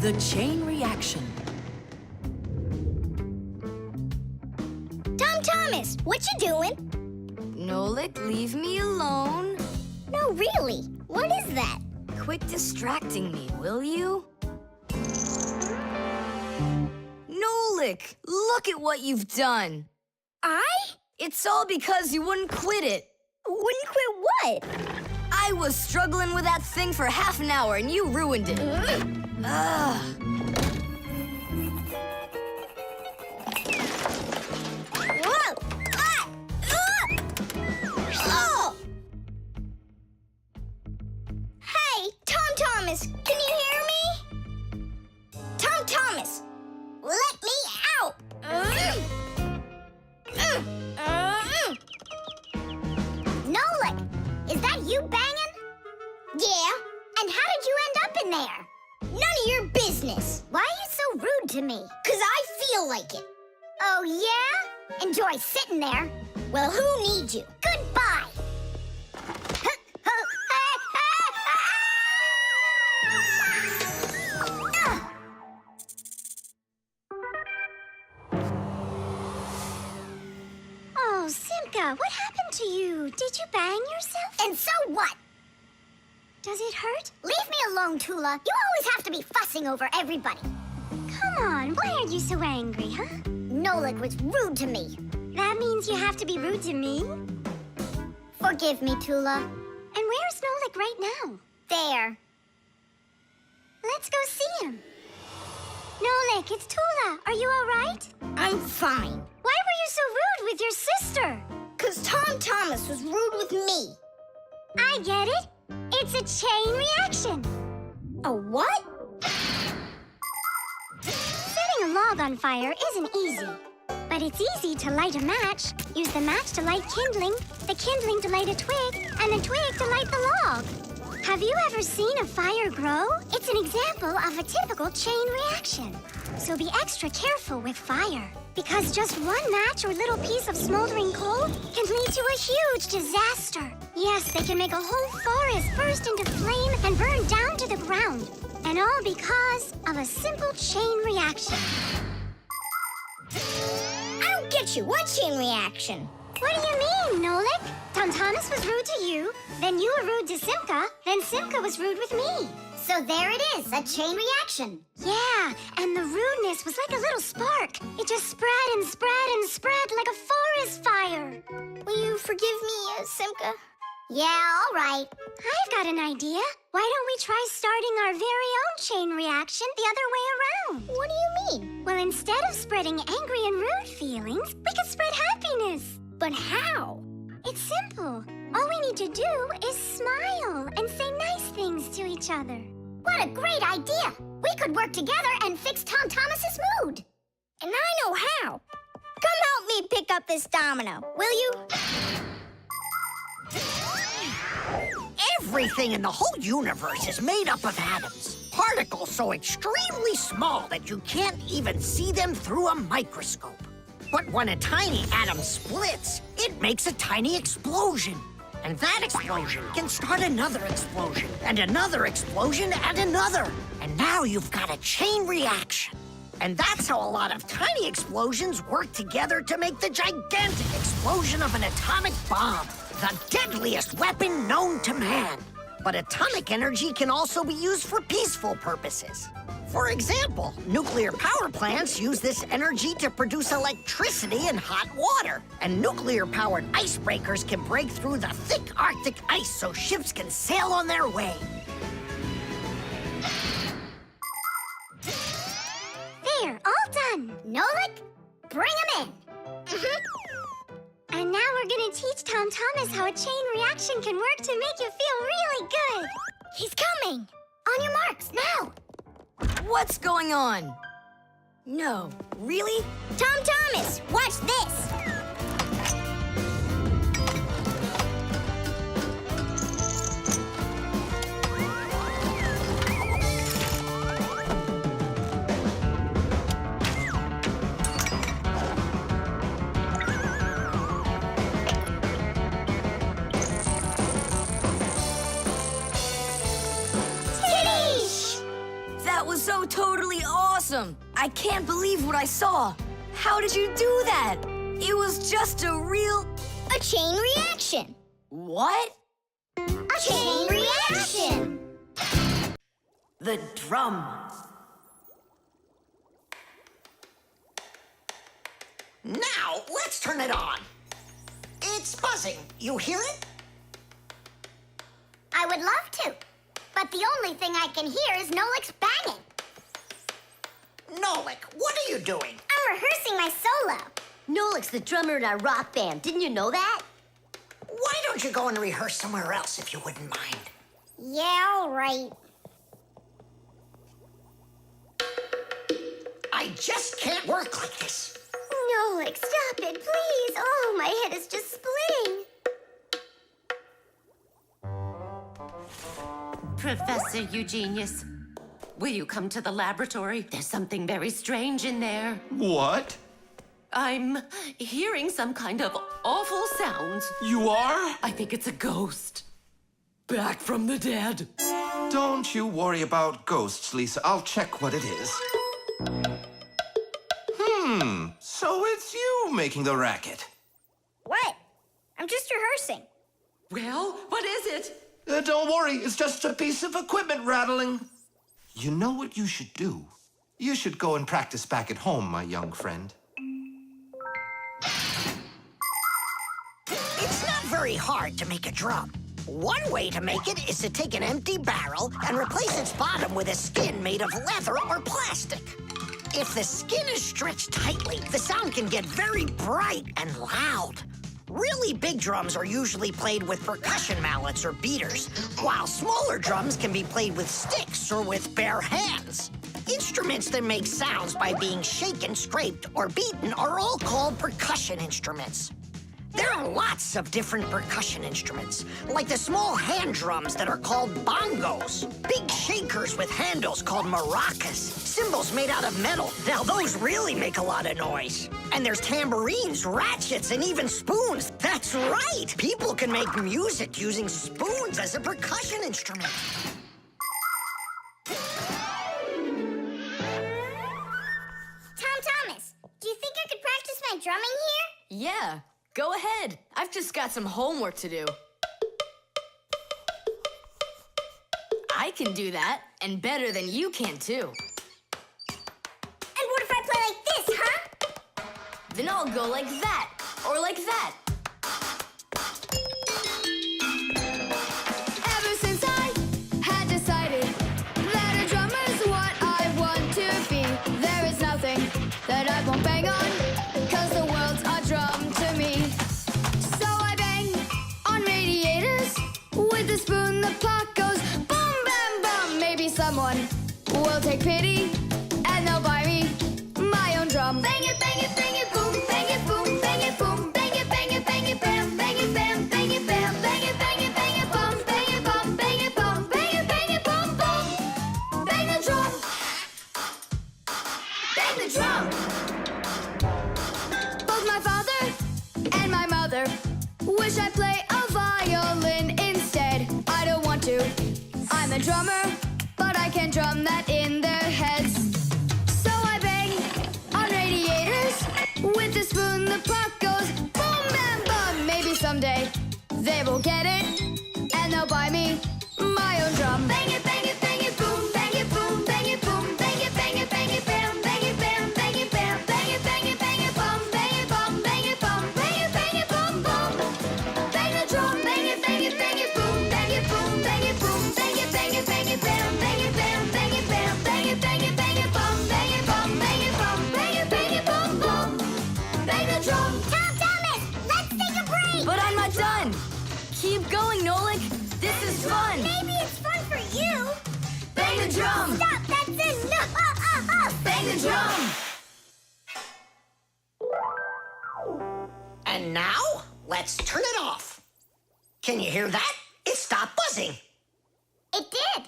The chain reaction. Thomas, what you doing? Nolik, leave me alone. No, really. What is that? Quit distracting me, will you? Nolik, look at what you've done. It's all because you wouldn't quit it. Wouldn't quit what? I was struggling with that thing for half an hour and you ruined it. Ugh. Whoa! Oh! Hey, Thomas, can you hear me? Thomas, let me out! Nolik, is that you banging? Yeah, and how did you end up in there? None of your business. Why are you so rude to me? 'Cause I feel like it. Oh, yeah? Enjoy sitting there. Well, who needs you? Goodbye. Oh, Simka, what happened to you? Did you bang yourself? And so what? Does it hurt? Leave me alone, Toola. You always have to be fussing over everybody. Come on, why are you so angry, huh? Nolik was rude to me. That means you have to be rude to me? Forgive me, Toola. And where's Nolik right now? There. Let's go see him. Nolik, it's Toola. Are you all right? I'm fine. Why were you so rude with your sister? 'Cause Thomas was rude with me. I get it. It's a chain reaction. A what? Setting a log on fire isn't easy. But it's easy to light a match. Use the match to light kindling, the kindling to light a twig, and the twig to light the log. Have you ever seen a fire grow? It's an example of a typical chain reaction. So be extra careful with fire, because just one match or little piece of smoldering coal can lead to a huge disaster. Yes, they can make a whole forest burst into flame and burn down to the ground. And all because of a simple chain reaction. I don't get you. What chain reaction? What do you mean, Nolik? Thomas was rude to you, then you were rude to Simka, then Simka was rude with me. So there it is, a chain reaction. Yeah, and the rudeness was like a little spark. It just spread and spread and spread like a forest fire. Will you forgive me, Simka? Yeah, all right. I've got an idea. Why don't we try starting our very own chain reaction the other way around? What do you mean? Well, instead of spreading angry and rude feelings, we could spread happiness. But how? It's simple. All we need to do is smile and say nice things to each other. What a great idea! We could work together and fix Thomas's mood. And I know how. Come help me pick up this domino, will you? Everything in the whole universe is made up of atoms. Particles so extremely small that you can't even see them through a microscope. But when a tiny atom splits, it makes a tiny explosion. And that explosion can start another explosion, and another explosion, and another. And now you've got a chain reaction. And that's how a lot of tiny explosions work together to make the gigantic explosion of an atomic bomb, the deadliest weapon known to man. But atomic energy can also be used for peaceful purposes. For example, nuclear power plants use this energy to produce electricity and hot water. And nuclear-powered icebreakers can break through the thick Arctic ice so ships can sail on their way. There, all done. Nolik, bring him in. And now we're gonna teach Thomas how a chain reaction can work to make you feel really good. He's coming. On your marks, now. What's going on? No, really? Thomas, watch this. That was so totally awesome! I can't believe what I saw! How did you do that? It was just a real... A chain reaction. What? A chain reaction. The drum. Now, let's turn it on. It's buzzing. You hear it? I would love to, but the only thing I can hear is Nolik's banging. Nolik, what are you doing? I'm rehearsing my solo. Nolik's the drummer in our rock band. Didn't you know that? Why don't you go and rehearse somewhere else if you wouldn't mind? Yeah, all right. I just can't work like this. Nolik, stop it, please. Oh, my head is just splitting. Professor Eugenius, will you come to the laboratory? There's something very strange in there. What? I'm hearing some kind of awful sounds. You are? I think it's a ghost. Back from the dead. Don't you worry about ghosts, Lisa. I'll check what it is. So it's you making the racket. What? I'm just rehearsing. Well, what is it? Don't worry, it's just a piece of equipment rattling. You know what you should do? You should go and practice back at home, my young friend. It's not very hard to make a drum. One way to make it is to take an empty barrel and replace its bottom with a skin made of leather or plastic. If the skin is stretched tightly, the sound can get very bright and loud. Really big drums are usually played with percussion mallets or beaters, while smaller drums can be played with sticks or with bare hands. Instruments that make sounds by being shaken, scraped, or beaten are all called percussion instruments. There are lots of different percussion instruments, like the small hand drums that are called bongos, big shakers with handles called maracas, cymbals made out of metal. Now those really make a lot of noise. And there's tambourines, ratchets, and even spoons. That's right! People can make music using spoons as a percussion instrument. Tom Thomas, do you think I could practice my drumming here? Yeah, go ahead. I've just got some homework to do. I can do that, and better than you can, too. And what if I play like this, huh? Then I'll go like that, or like that. Ever since I had decided that a drummer's what I want to be, there is nothing that I won't bang on, 'cause the world's a drum to me. So I bang on radiators with a spoon, the pot goes boom, bam, bum. Maybe someone will take pity and they'll buy me my own drum. Bang it, boom, bang it, boom, bang it, boom, bang it, bam, bang it, bam, bang it, bam, bang it, bum, bang it, bum, bang it, bum, bang it, bum, bum. Bang the drum. Bang the drum. Both my father and my mother wish I play a violin instead. I don't want to. I'm a drummer, but I can drum that in their heads. So I bang on radiators with a spoon. The pot goes boom, bam, bum. Maybe someday they will get it and they'll buy me my own drum. Bang it, boom, bang it, boom, bang it, boom, bang it, bam, bang it, bam, bang it, bam, bang it, bum, bang it, bum, bang it, bum, bum. Bang the drum, bang it, boom, bang it, boom, bang it, boom, bang it, bam, bang it, bam, bang it, bam, bang it, bum, bang it, bum, bang it, bum, bum. Bang the drum. Tom Thomas, let's take a break. But I'm not done. Keep going, Nolik. This is fun. Maybe it's fun for you. Bang the drum. Stop, that's enough. Bang the drum. And now, let's turn it off. Can you hear that? It stopped buzzing. It did.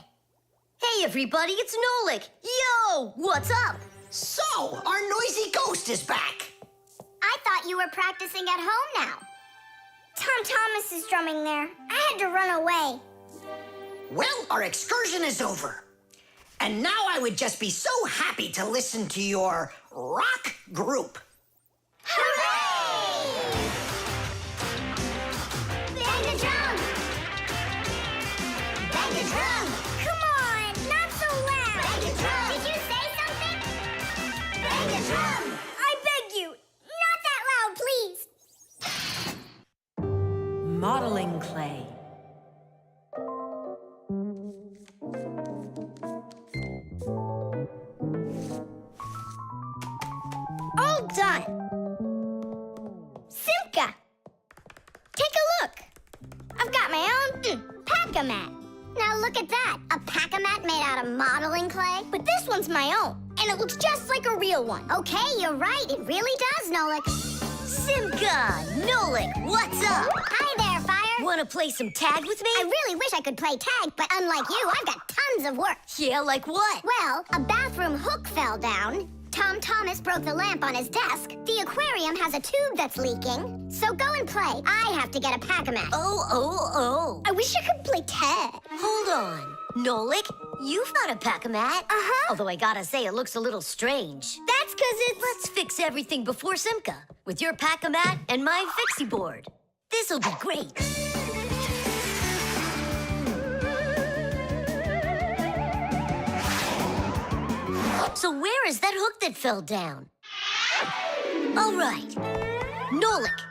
Hey, everybody, it's Nolik. Yo, what's up? So, our noisy ghost is back. I thought you were practicing at home now. Tom Thomas is drumming there. I had to run away. Well, our excursion is over. And now I would just be so happy to listen to your rock group. Hooray! Bang the drum! Bang the drum! Come on, not so loud! Bang the drum! Did you say something? Bang the drum! I beg you, not that loud, please! Modeling clay. All done. Simka, take a look. I've got my own pack-a-mat. Now look at that, a pack-a-mat made out of modeling clay. But this one's my own, and it looks just like a real one. Okay, you're right, it really does, Nolik. Simka, Nolik, what's up? Hi there, Fire. Wanna play some tag with me? I really wish I could play tag, but unlike you, I've got tons of work. Yeah, like what? Well, a bathroom hook fell down. Tom Thomas broke the lamp on his desk. The aquarium has a tube that's leaking. So go and play. I have to get a pack-a-mat. Oh. I wish I could play tag. Hold on. Nolik, you've got a pack-a-mat. Uh-huh. Although I gotta say, it looks a little strange. That's because it's... Let's fix everything before Simka with your pack-a-mat and my Fixie board. This'll be great. So where is that hook that fell down? All right. Nolik,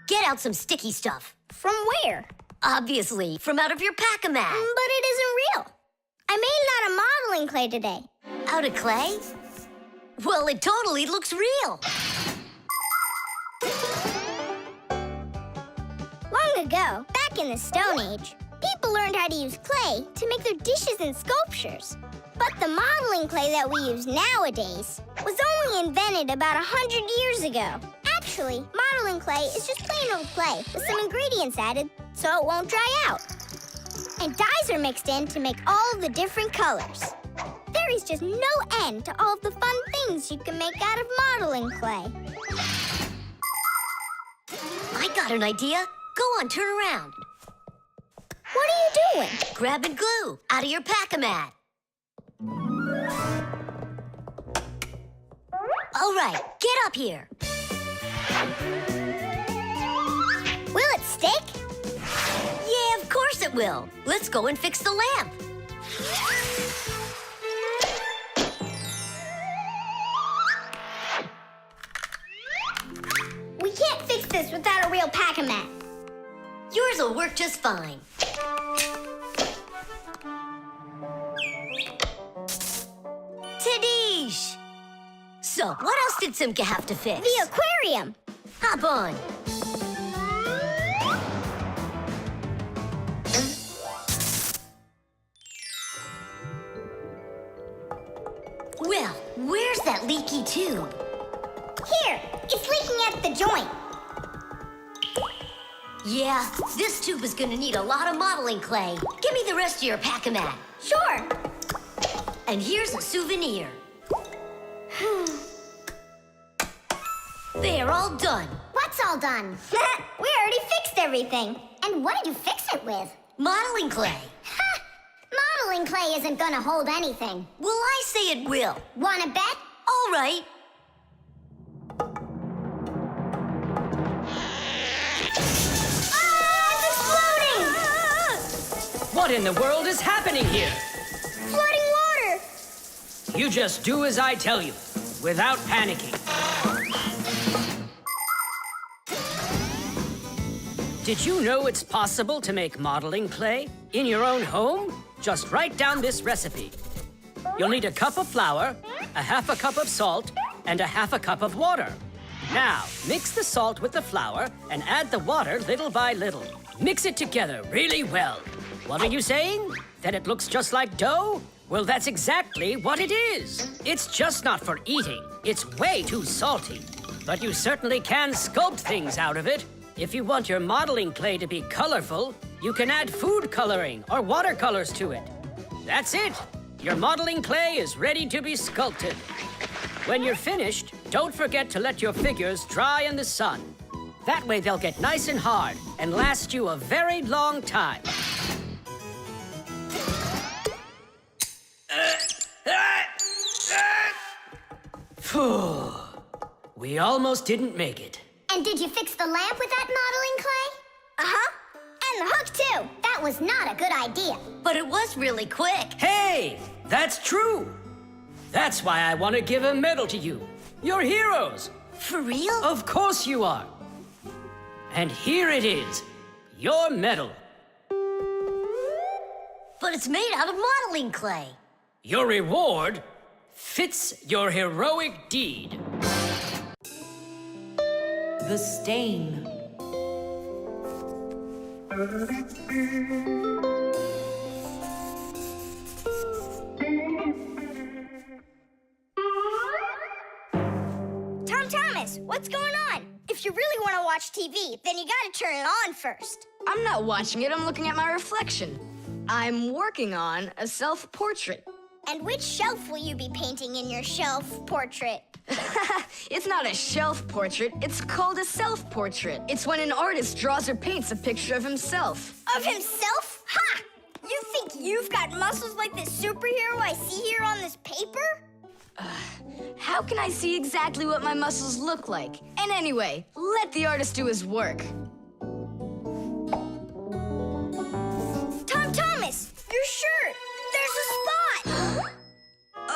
get out some sticky stuff. From where? Obviously, from out of your pack-a-mat. But it isn't real. I made it out of modeling clay today. Out of clay? Well, it totally looks real. Long ago, back in the Stone Age, people learned how to use clay to make their dishes and sculptures. But the modeling clay that we use nowadays was only invented about 100 years ago. Actually, modeling clay is just plain old clay with some ingredients added so it won't dry out. And dyes are mixed in to make all the different colors. There is just no end to all of the fun things you can make out of modeling clay. I got an idea. Go on, turn around. What are you doing? Grabbing glue out of your pack-a-mat. All right, get up here. Will it stick? Yeah, of course it will. Let's go and fix the lamp. We can't fix this without a real pack-a-mat. Yours will work just fine. Tadish! So, what else did Simka have to fix? The aquarium. Hop on. Well, where's that leaky tube? Here, it's leaking at the joint. Yeah, this tube is gonna need a lot of modeling clay. Give me the rest of your pack-a-mat. Sure. And here's a souvenir. They're all done. What's all done? We already fixed everything. And what did you fix it with? Modeling clay. Ha! Modeling clay isn't gonna hold anything. Well, I say it will. Wanna bet? All right. It's exploding! What in the world is happening here? Flooding water! You just do as I tell you, without panicking. Did you know it's possible to make modeling clay in your own home? Just write down this recipe. You'll need a cup of flour, a half a cup of salt, and a half a cup of water. Now, mix the salt with the flour and add the water little by little. Mix it together really well. What are you saying? That it looks just like dough? Well, that's exactly what it is. It's just not for eating. It's way too salty. But you certainly can sculpt things out of it. If you want your modeling clay to be colorful, you can add food coloring or watercolors to it. That's it. Your modeling clay is ready to be sculpted. When you're finished, don't forget to let your figures dry in the sun. That way they'll get nice and hard and last you a very long time. Phew. We almost didn't make it. And did you fix the lamp with that modeling clay? Uh-huh. And the hook, too. That was not a good idea. But it was really quick. Hey, that's true. That's why I want to give a medal to you. You're heroes. For real? Of course you are. And here it is, your medal. But it's made out of modeling clay. Your reward fits your heroic deed. The stain. Tom Thomas, what's going on? If you really want to watch TV, then you gotta turn it on first. I'm not watching it, I'm looking at my reflection. I'm working on a self-portrait. And which shelf will you be painting in your shelf portrait? It's not a shelf portrait, it's called a self-portrait. It's when an artist draws or paints a picture of himself. Of himself? Ha! You think you've got muscles like this superhero I see here on this paper? How can I see exactly what my muscles look like? And anyway, let the artist do his work. Tom Thomas, your shirt! There's a spot!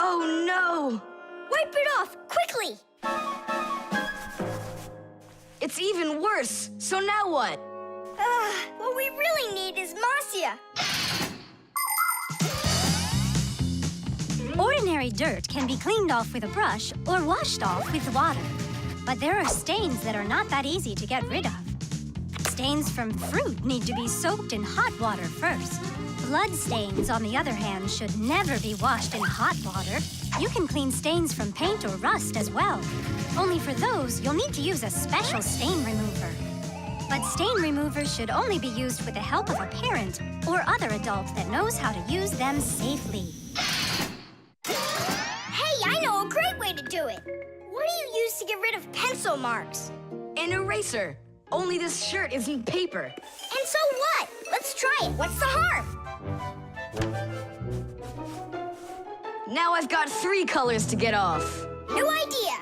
Oh no! Wipe it off, quickly! It's even worse. So now what? What we really need is Marcia. Ordinary dirt can be cleaned off with a brush or washed off with water. But there are stains that are not that easy to get rid of. Stains from fruit need to be soaked in hot water first. Blood stains, on the other hand, should never be washed in hot water. You can clean stains from paint or rust as well. Only for those, you'll need to use a special stain remover. But stain removers should only be used with the help of a parent or other adult that knows how to use them safely. Hey, I know a great way to do it. What do you use to get rid of pencil marks? An eraser. Only this shirt isn't paper. And so what? Let's try it. What's the harm? Now I've got 3 colors to get off. New idea.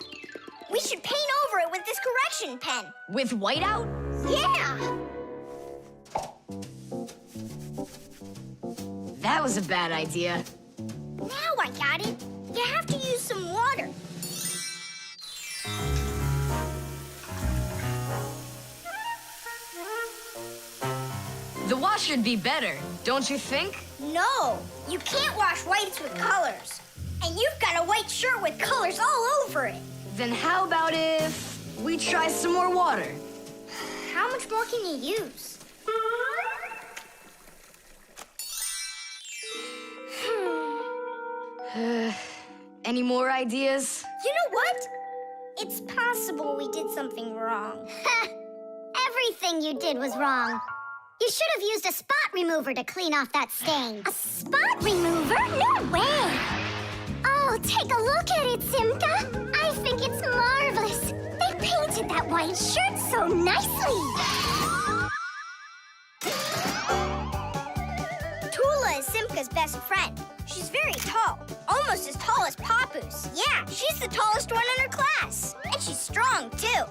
We should paint over it with this correction pen. With whiteout? Yeah! That was a bad idea. Now I got it. You have to use some water. The wash should be better, don't you think? No, you can't wash whites with colors. And you've got a white shirt with colors all over it. Then how about if we try some more water? How much more can you use? Any more ideas? You know what? It's possible we did something wrong. Everything you did was wrong. You should have used a spot remover to clean off that stain. A spot remover? No way! Oh, take a look at it, Simka. I think it's marvelous. They painted that white shirt so nicely. Toola is Simka's best friend. She's very tall, almost as tall as Papoose. Yeah, she's the tallest one in her class. And she's strong, too.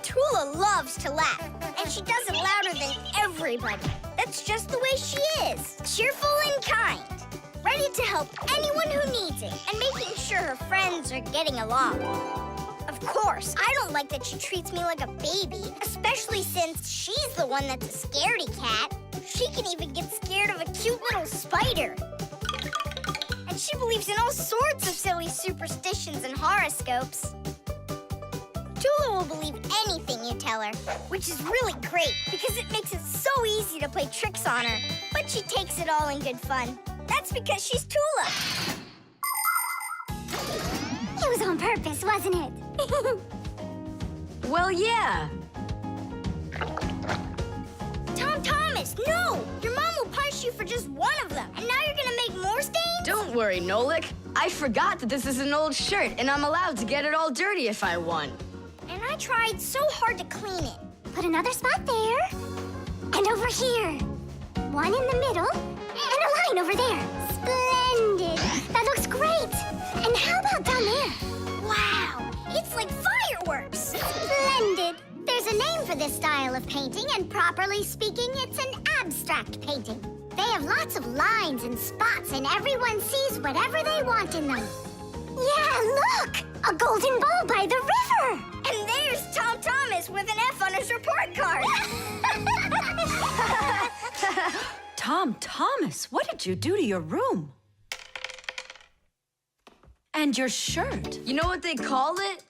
Toola loves to laugh, and she does it louder than everybody. That's just the way she is. Cheerful and kind. Ready to help anyone who needs it, and making sure her friends are getting along. Of course, I don't like that she treats me like a baby, especially since she's the one that's a scaredy cat. She can even get scared of a cute little spider. And she believes in all sorts of silly superstitions and horoscopes. Toola will believe anything you tell her, which is really great because it makes it so easy to play tricks on her. But she takes it all in good fun. That's because she's Toola. It was on purpose, wasn't it? Well, yeah. Tom Thomas, no! Your mom will punish you for just one of them, and now you're gonna make more stains? Don't worry, Nolik. I forgot that this is an old shirt, and I'm allowed to get it all dirty if I want. And I tried so hard to clean it. Put another spot there. And over here. One in the middle. And a line over there. Splendid. That looks great. And how about down there? this style of painting, and properly speaking, it's an abstract painting. They have lots of lines and spots, and everyone sees whatever they want in them. Yeah, look! A golden ball by the river! And there's Tom Thomas with an F on his report card. Tom Thomas, what did you do to your room? And your shirt? You know what they call it?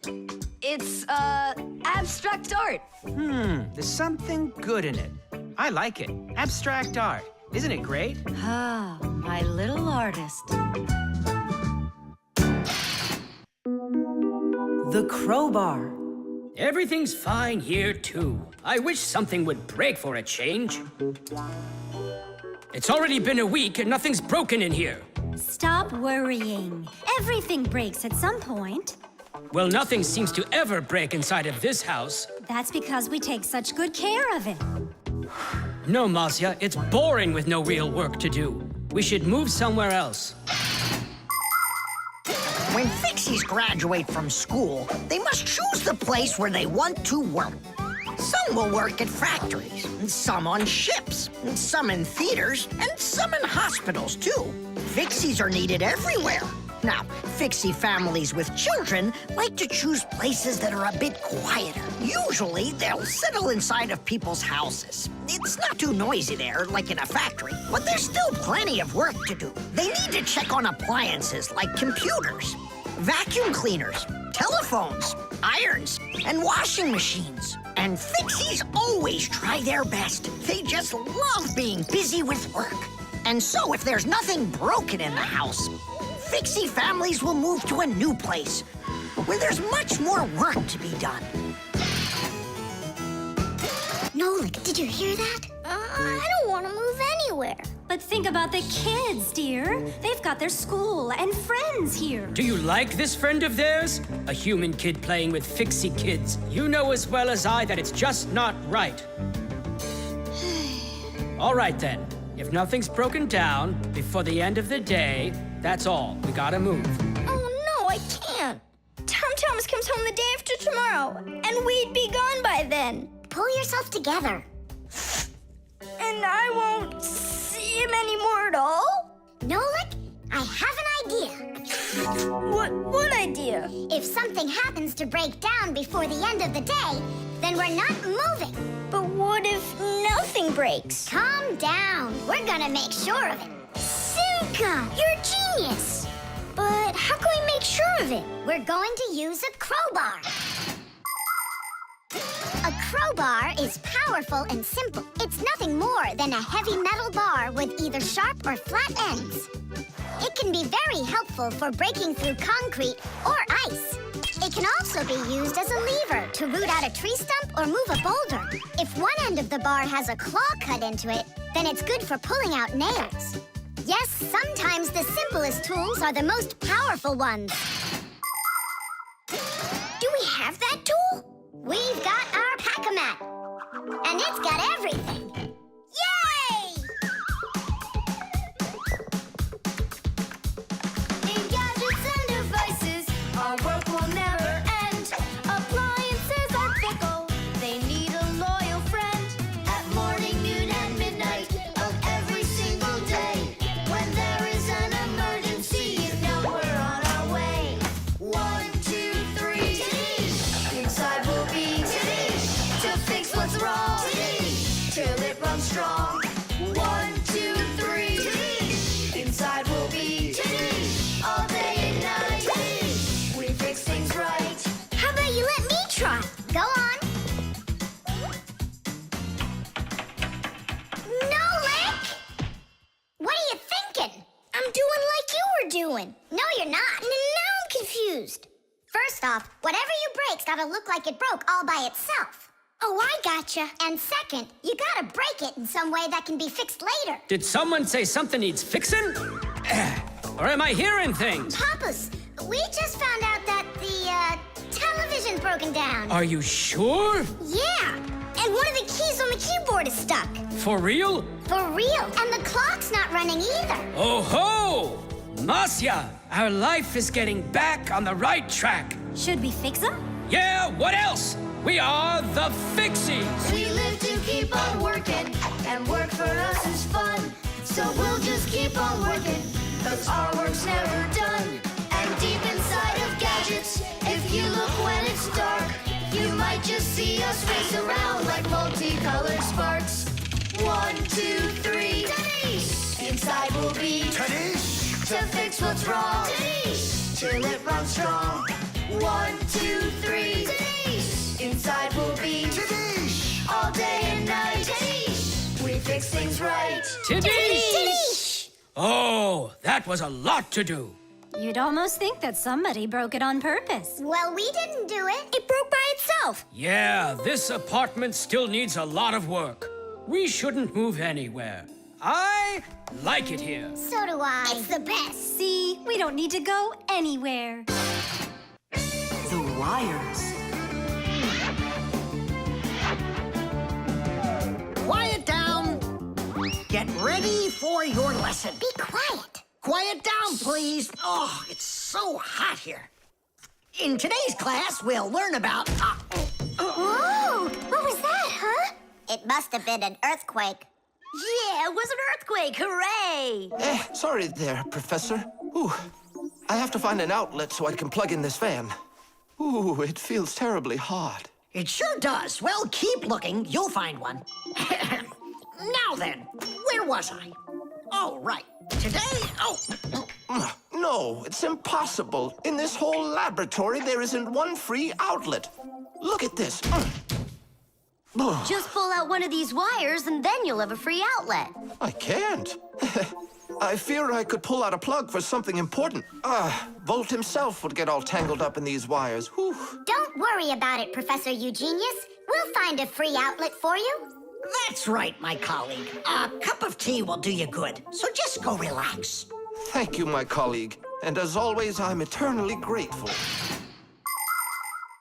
It's, abstract art. There's something good in it. I like it. Abstract art. Isn't it great? Ah, my little artist. The crowbar. Everything's fine here, too. I wish something would break for a change. It's already been a week and nothing's broken in here. Stop worrying. Everything breaks at some point. Well, nothing seems to ever break inside of this house. That's because we take such good care of it. No, Masya, it's boring with no real work to do. We should move somewhere else. When Fixies graduate from school, they must choose the place where they want to work. Some will work at factories, and some on ships, and some in theaters, and some in hospitals, too. Fixies are needed everywhere. Now, Fixie families with children like to choose places that are a bit quieter. Usually, they'll settle inside of people's houses. It's not too noisy there, like in a factory, but there's still plenty of work to do. They need to check on appliances like computers, vacuum cleaners, telephones, irons, and washing machines. And Fixies always try their best. They just love being busy with work. And so if there's nothing broken in the house, Fixie families will move to a new place where there's much more work to be done. Nolik, did you hear that? I don't want to move anywhere. But think about the kids, dear. They've got their school and friends here. Do you like this friend of theirs? A human kid playing with Fixie kids. You know as well as I that it's just not right. All right, then. If nothing's broken down before the end of the day, that's all. We gotta move. Oh, no, I can't. Tom Thomas comes home the day after tomorrow, and we'd be gone by then. Pull yourself together. And I won't see him anymore at all? Nolik, I have an idea. What idea? If something happens to break down before the end of the day, then we're not moving. But what if nothing breaks? Calm down. We're gonna make sure of it. Simka, you're a genius. But how can we make sure of it? We're going to use a crowbar. A crowbar is powerful and simple. It's nothing more than a heavy metal bar with either sharp or flat ends. It can be very helpful for breaking through concrete or ice. It can also be used as a lever to root out a tree stump or move a boulder. If one end of the bar has a claw cut into it, then it's good for pulling out nails. Yes, sometimes the simplest tools are the most powerful ones. Do we have that tool? We've got our pack-a-mat, and it's got everything. Yay! In gadgets and devices, our work will never end. Appliances are fickle, they need a loyal friend. At morning, noon, and midnight of every single day. When there is an emergency, you know we're on our way. 1, 2, 3, inside we'll be to fix what's wrong, till it runs strong. 1, 2, 3, inside we'll be all day and night. We fix things right. How about you let me try? Go on. Nolik! What are you thinking? I'm doing like you were doing. No, you're not. Now I'm confused. First off, whatever you break's gotta look like it broke all by itself. Oh, I gotcha. And second, you gotta break it in some way that can be fixed later. Did someone say something needs fixing? Or am I hearing things? Papas, we just found out that the television's broken down. Are you sure? Yeah, And one of the keys on the keyboard is stuck. For real? for real. And the clock's not running either. Oh ho! Masya, our life is getting back on the right track. Should we fix them? Yeah, what else? We are the Fixies! We live to keep on working, and work for us is fun. So we'll just keep on working, 'cause our work's never done. And deep inside of gadgets, if you look when it's dark, you might just see us race around like multicolored sparks. 1, 2, 3, Tadish! Inside we'll be Tadish! To fix what's wrong, Tadish! Till it runs strong. 1, 2, 3, Tadish! Inside we'll be Tadish! All day and night, Tadish! We fix things right. Tadish! Oh, that was a lot to do. You'd almost think that somebody broke it on purpose. Well, we didn't do it. It broke by itself. Yeah, this apartment still needs a lot of work. We shouldn't move anywhere. I like it here. So do I. It's the best. See, we don't need to go anywhere. The wires. Quiet down. Get ready for your lesson. Be quiet. Quiet down, please. Oh, it's so hot here. In today's class, we'll learn about... Whoa! What was that, huh? It must have been an earthquake. Yeah, it was an earthquake. Hooray! Sorry there, Professor. Ooh, I have to find an outlet so I can plug in this fan. Ooh, it feels terribly hot. It sure does. Well, keep looking. You'll find one. Now then, where was I? Oh, right. Today, No, it's impossible. In this whole laboratory, there isn't one free outlet. Look at this. Just pull out one of these wires and then you'll have a free outlet. I can't. I fear I could pull out a plug for something important. Volt himself would get all tangled up in these wires. Whew. Don't worry about it, Professor Eugenius. We'll find a free outlet for you. that's right, my colleague. A cup of tea will do you good, so just go relax. Thank you, my colleague. And as always, I'm eternally grateful.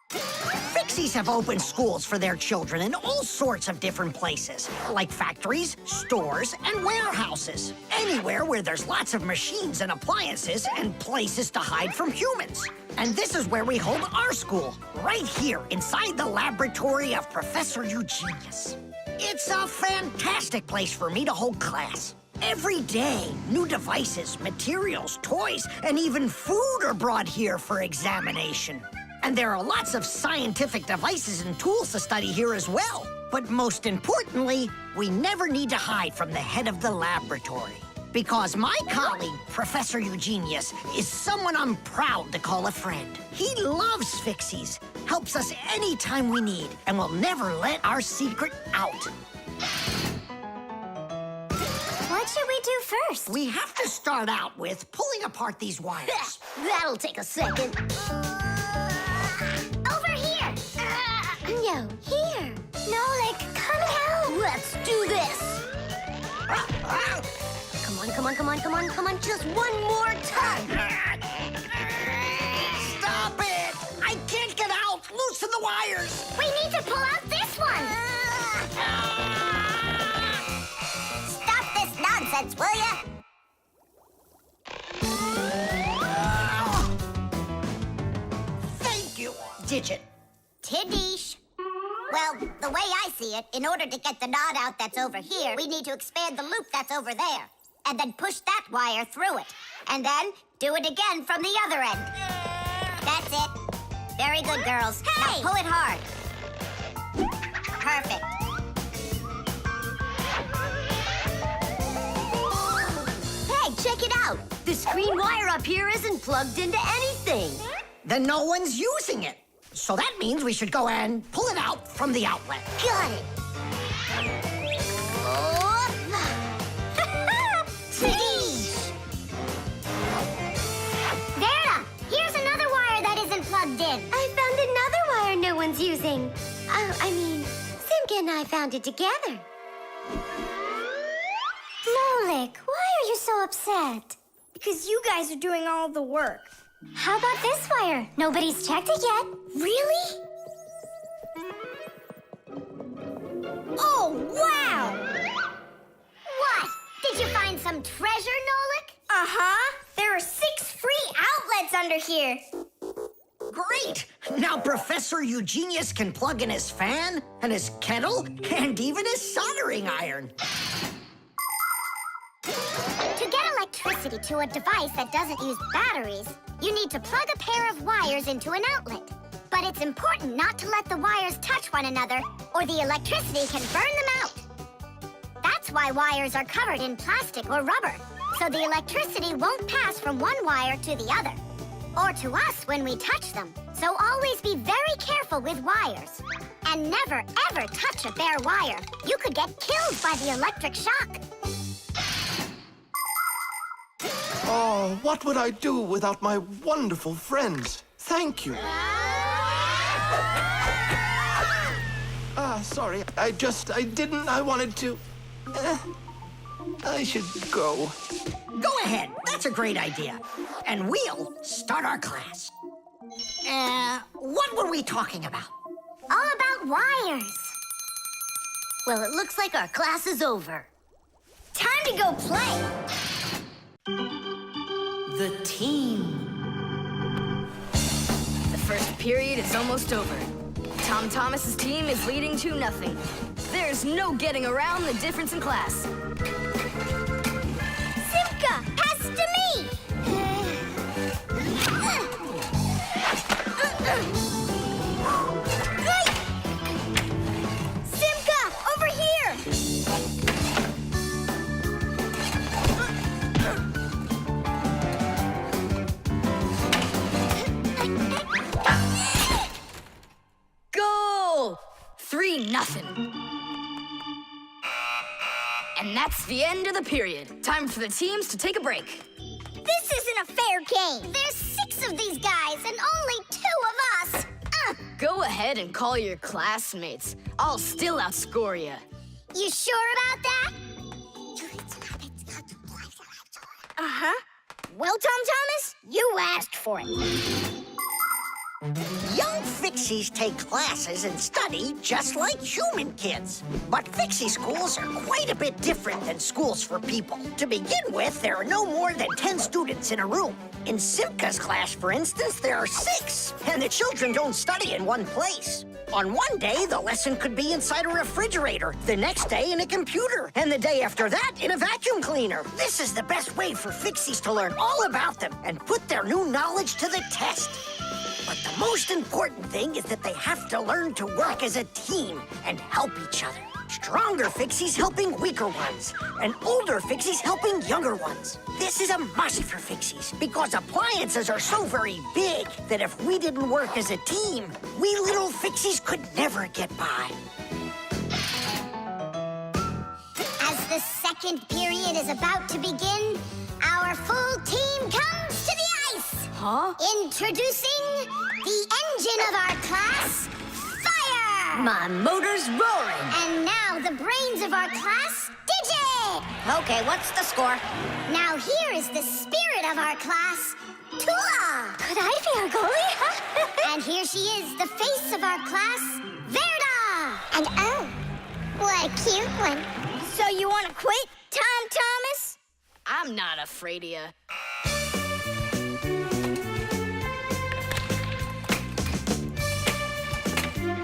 Fixies have opened schools for their children in all sorts of different places, like factories, stores, and warehouses. Anywhere where there's lots of machines and appliances and places to hide from humans. And this is where we hold our school, right here inside the laboratory of Professor Eugenius. It's a fantastic place for me to hold class. Every day, new devices, materials, toys, and even food are brought here for examination. And there are lots of scientific devices and tools to study here as well. But most importantly, we never need to hide from the head of the laboratory. Because my colleague, Professor Eugenius, is someone I'm proud to call a friend. He loves Fixies, helps us anytime we need, and will never let our secret out. What should we do first? We have to start out with pulling apart these wires. That'll take a second. Over here! No, here. Nolik, come help! Let's do this. Come on, come on, come on, come on, come on. Just one more time. Stop it! I can't get out! Loosen the wires! We need to pull out this one! Stop this nonsense, will ya? Thank you, Digit. Tidish. Well, the way I see it, in order to get the knot out that's over here, we need to expand the loop that's over there. And then push that wire through it. And then do it again from the other end. That's it. Very good, girls. Hey! Now pull it hard. Perfect. Hey, check it out. This green wire up here isn't plugged into anything. Then no one's using it. So that means we should go and pull it out from the outlet. Got it. Tidish! Verda, here's another wire that isn't plugged in. I found another wire no one's using. Simka and I found it together. Nolik, why are you so upset? Because you guys are doing all the work. How about this wire? Nobody's checked it yet. Really? Oh, wow! What? Did you find some treasure, Nolik? Uh-huh. There are 6 free outlets under here. great! Now Professor Eugenius can plug in his fan, and his kettle, and even his soldering iron. To get electricity to a device that doesn't use batteries, you need to plug a pair of wires into an outlet. But it's important not to let the wires touch one another, or the electricity can burn them out. That's why wires are covered in plastic or rubber, so the electricity won't pass from one wire to the other, or to us when we touch them. So always be very careful with wires. And never, ever touch a bare wire. You could get killed by the electric shock. Oh, what would I do without my wonderful friends? Thank you. Sorry. I wanted to... I should go. Go ahead. That's a great idea. And we'll start our class. What were we talking about? All about wires. Well, it looks like our class is over. Time to go play. The team. The first period is almost over. Tom Thomas's team is leading 2-0. There's no getting around the difference in class. Simka, pass to me. Simka, over here. Goal! 3-0. And that's the end of the period. Time for the teams to take a break. This isn't a fair game. There's 6 of these guys and only 2 of us. Go ahead and call your classmates. I'll still outscore you. You sure about that? Uh-huh. Well, Tom Thomas, you asked for it. Young Fixies take classes and study just like human kids. But Fixie schools are quite a bit different than schools for people. To begin with, there are no more than 10 students in a room. In Simka's class, for instance, there are 6, and the children don't study in one place. On one day, the lesson could be inside a refrigerator, the next day in a computer, and the day after that in a vacuum cleaner. This is the best way for Fixies to learn all about them and put their new knowledge to the test. But the most important thing is that they have to learn to work as a team and help each other. Stronger Fixies helping weaker ones, and older Fixies helping younger ones. This is a must for Fixies, because appliances are so very big that if we didn't work as a team, we little Fixies could never get by. As the second period is about to begin, our full team comes to the ice. Huh? Introducing the engine of our class, Fire! My motor's roaring. And now the brains of our class, Digit! Okay, what's the score? Now here is the spirit of our class, Toola! Could I be our goalie? And here she is, the face of our class, Verda! And oh, what a cute one. So you want to quit, Tom Thomas? I'm not afraid of you.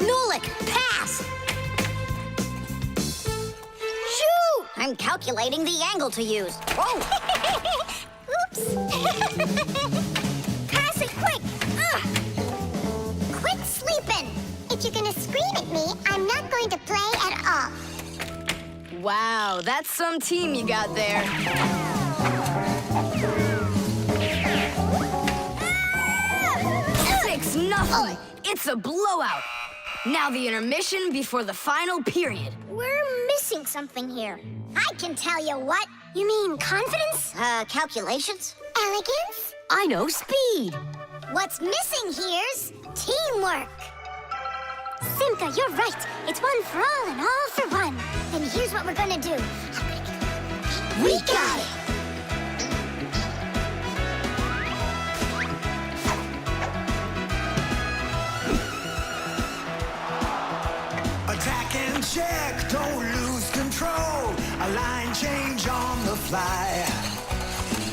Nolik, pass! Shoot! I'm calculating the angle to use. Whoa! Oops! Pass it quick! Quit sleeping! If you're gonna scream at me, I'm not going to play at all. Wow, that's some team you got there. 6-0. It's a blowout. Now the intermission before the final period. We're missing something here. I can tell you what. You mean confidence? Calculations? Elegance? I know speed. What's missing here's teamwork. Simka, you're right. It's one for all and all for one. Then here's what we're gonna do. We got it. Attack and check, don't lose control. A line change on the fly.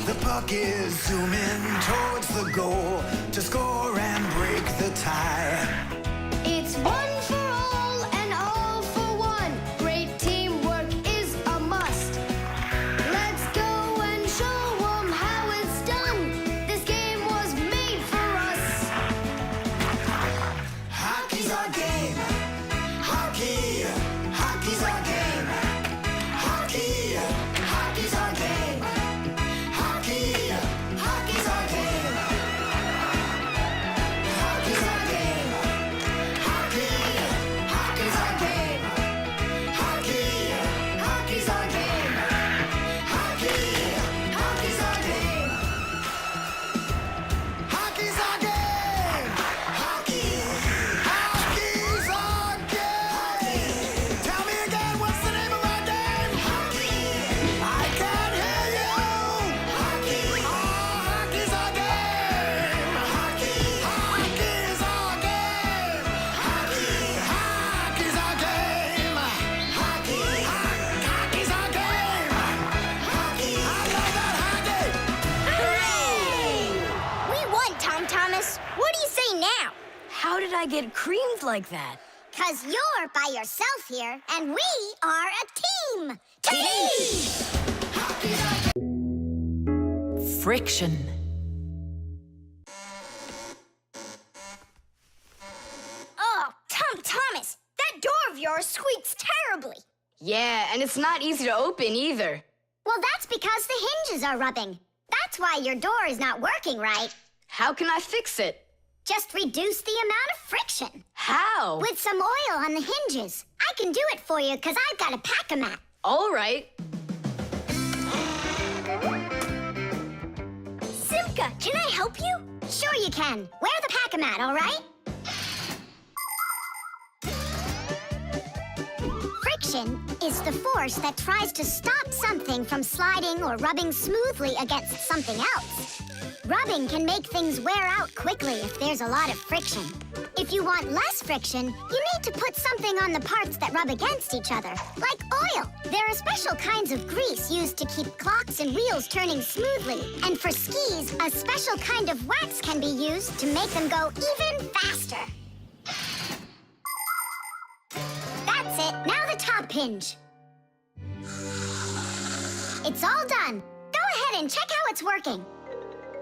The puck is zooming towards the goal to score and break Tom Thomas, what do you say now? How did I get creamed like that? 'Cause you're by yourself here, and we are a team! Team! Friction. Oh, Tom Thomas, that door of yours squeaks terribly. Yeah, and it's not easy to open either. Well, that's because the hinges are rubbing. That's why your door is not working right. How can I fix it? Just reduce the amount of friction. How? With some oil on the hinges. I can do it for you because I've got a pack-a-mat. All right. Simka, can I help you? Sure you can. Wear the pack-a-mat, all right? Friction is the force that tries to stop something from sliding or rubbing smoothly against something else. Rubbing can make things wear out quickly if there's a lot of friction. If you want less friction, you need to put something on the parts that rub against each other, like oil. There are special kinds of grease used to keep clocks and wheels turning smoothly. And for skis, a special kind of wax can be used to make them go even faster. That's it. Now the top hinge. It's all done. Go ahead and check how it's working.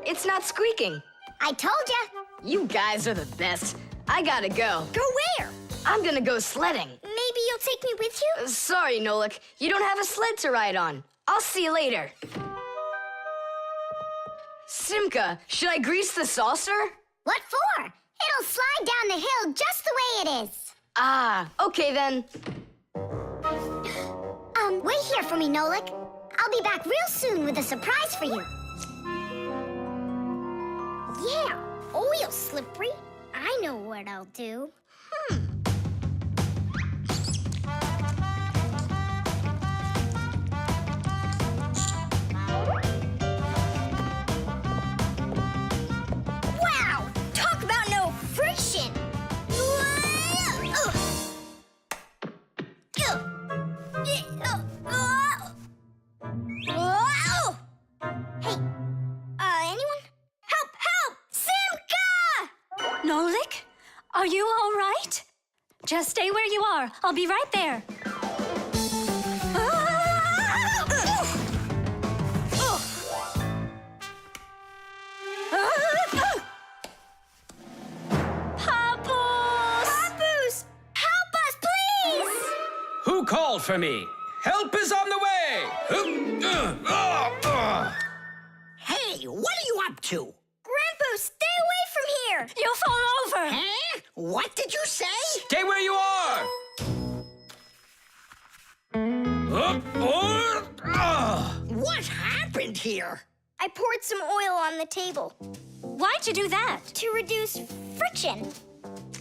It's not squeaking. I told ya. You guys are the best. I gotta go. Go where? I'm gonna go sledding. Maybe you'll take me with you? Sorry, Nolik. You don't have a sled to ride on. I'll see you later. Simka, should I grease the saucer? What for? It'll slide down the hill just the way it is. Ah, okay then. Wait here for me, Nolik. I'll be back real soon with a surprise for you. Yeah, oil slippery. I know what I'll do. Wow! Talk about no friction! Hey, anyone? Help! Help! Simka! Nolik, are you all right? Just stay where you are. I'll be right there. Papoose! Help us, please! Who called for me? Help is on the way! Hey, what are you up to? Grandpa, stay away from here! You'll fall over. Huh? What did you say? Stay where you are! What happened here? I poured some oil on the table Why'd you do that? to reduce friction.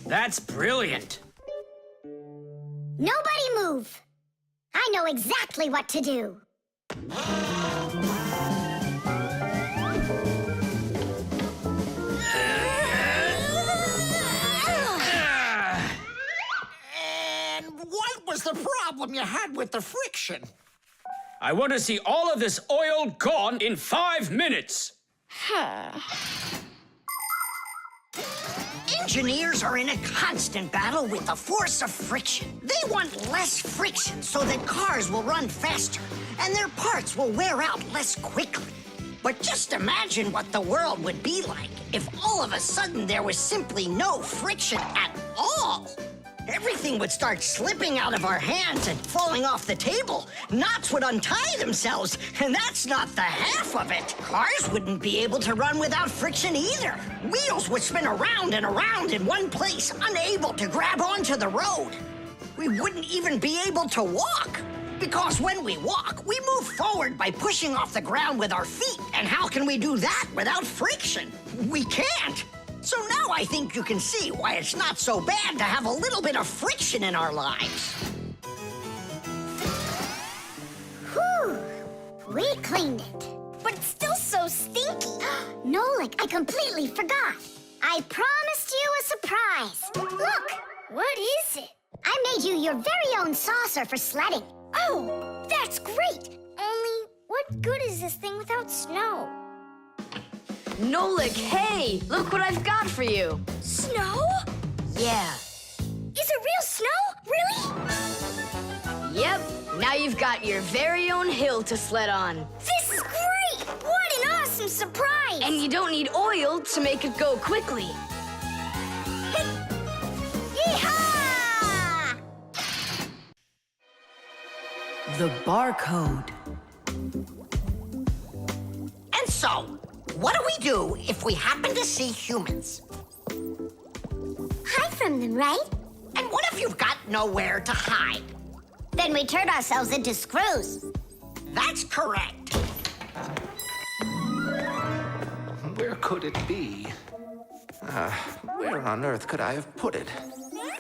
That's brilliant. Nobody move. I know exactly what to do. And what was the problem you had with the friction? I want to see all of this oil gone in 5 minutes. Engineers are in a constant battle with the force of friction. They want less friction so that cars will run faster and their parts will wear out less quickly. But just imagine what the world would be like if all of a sudden there was simply no friction at all. Everything would start slipping out of our hands and falling off the table. Knots would untie themselves, and that's not the half of it. Cars wouldn't be able to run without friction either. Wheels would spin around and around in one place, unable to grab onto the road. We wouldn't even be able to walk. Because when we walk, we move forward by pushing off the ground with our feet. And how can we do that without friction? We can't. So now I think you can see why it's not so bad to have a little bit of friction in our lives. Whew! We cleaned it. But it's still so stinky. Nolik, I completely forgot. I promised you a surprise. Look! What is it? I made you your very own saucer for sledding. Oh, that's great! Only, what good is this thing without snow? Nolik, hey! Look what I've got for you. Snow? Yeah. Is it real snow? Really? Yep. Now you've got your very own hill to sled on. This is great! What an awesome surprise! And you don't need oil to make it go quickly. Yeehaw! The barcode. And so, what do we do if we happen to see humans? Hide from them, right? And what if you've got nowhere to hide? Then we turn ourselves into screws. That's correct. Where could it be? Where on earth could I have put it?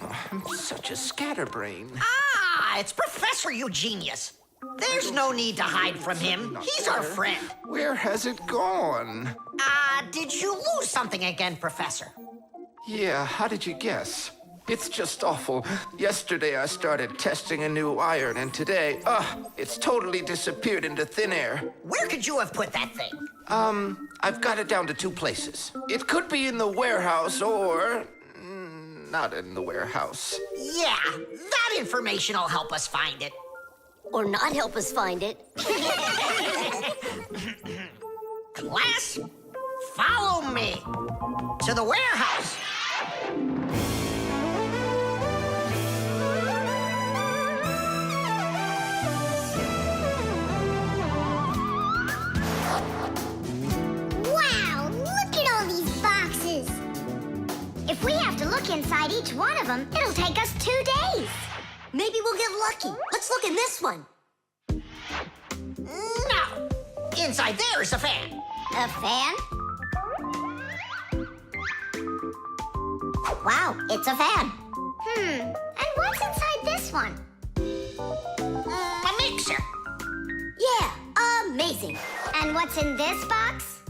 Oh, I'm such a scatterbrain. Ah, it's Professor Eugenius. There's no need to hide from him. He's our friend. Where has it gone? Did you lose something again, Professor? Yeah, how did you guess? It's just awful. Yesterday I started testing a new iron, and today, it's totally disappeared into thin air. Where could you have put that thing? I've got it down to 2 places. It could be in the warehouse or not in the warehouse. Yeah, that information will help us find it. Or not help us find it. Class, follow me to the warehouse. Wow, look at all these boxes. If we have to look inside each one of them, it'll take us 2 days. Maybe we'll get lucky. Let's look in this one. No, inside there is a fan. A fan? Wow, it's a fan. And what's inside this one? A mixer. Yeah, amazing. And what's in this box?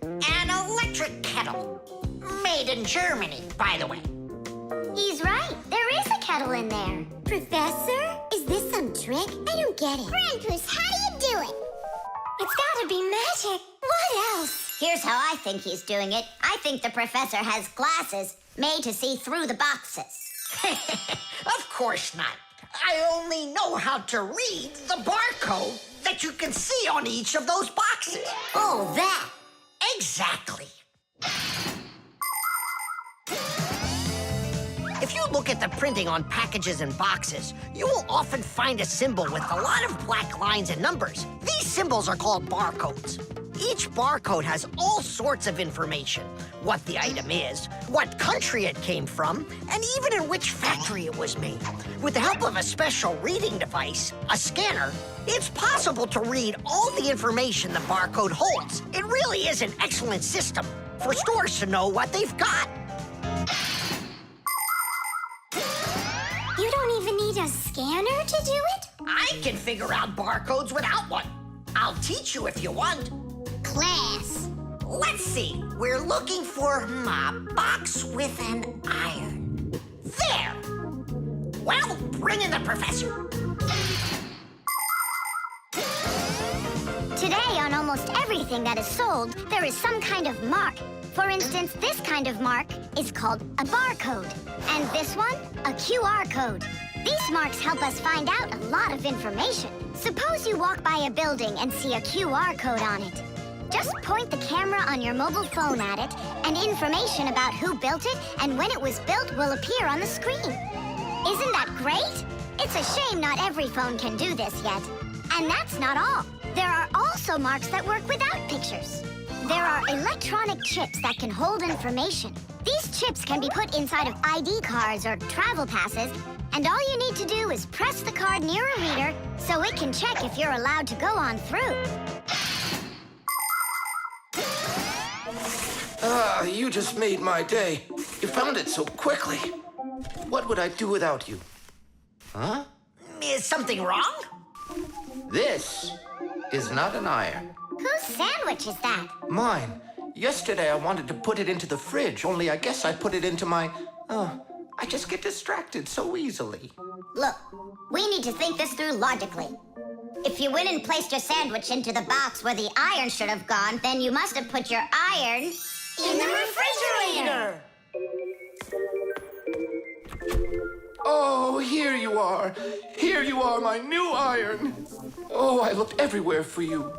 An electric kettle. Made in Germany, by the way. He's right. There is a kettle in there. Professor, is this some trick? I don't get it. Grandpus, how do you do it? It's gotta be magic. What else? Here's how I think he's doing it. I think the professor has glasses made to see through the boxes. Of course not. I only know how to read the barcode that you can see on each of those boxes. Oh, that. Exactly. If you look at the printing on packages and boxes, you will often find a symbol with a lot of black lines and numbers. These symbols are called barcodes. Each barcode has all sorts of information. What the item is, what country it came from, and even in which factory it was made. With the help of a special reading device, a scanner, it's possible to read all the information the barcode holds. It really is an excellent system for stores to know what they've got. You don't even need a scanner to do it? I can figure out barcodes without one. I'll teach you if you want. Class. Let's see. We're looking for a box with an iron. There. Well, bring in the professor. Today, on almost everything that is sold, there is some kind of mark. For instance, this kind of mark is called a barcode. And this one, a QR code. These marks help us find out a lot of information. Suppose you walk by a building and see a QR code on it. Just point the camera on your mobile phone at it, and information about who built it and when it was built will appear on the screen. Isn't that great? It's a shame not every phone can do this yet. And that's not all. There are also marks that work without pictures. There are electronic chips that can hold information. These chips can be put inside of ID cards or travel passes, and all you need to do is press the card near a reader so it can check if you're allowed to go on through. You just made my day. You found it so quickly. What would I do without you? Huh? Is something wrong? This is not an iron. Whose sandwich is that? Mine. Yesterday I wanted to put it into the fridge, only I guess I put it into my... I just get distracted so easily. Look, we need to think this through logically. If you went and placed your sandwich into the box where the iron should have gone, then you must have put your iron in the refrigerator. Oh, here you are. Here you are, my new iron. Oh, I looked everywhere for you.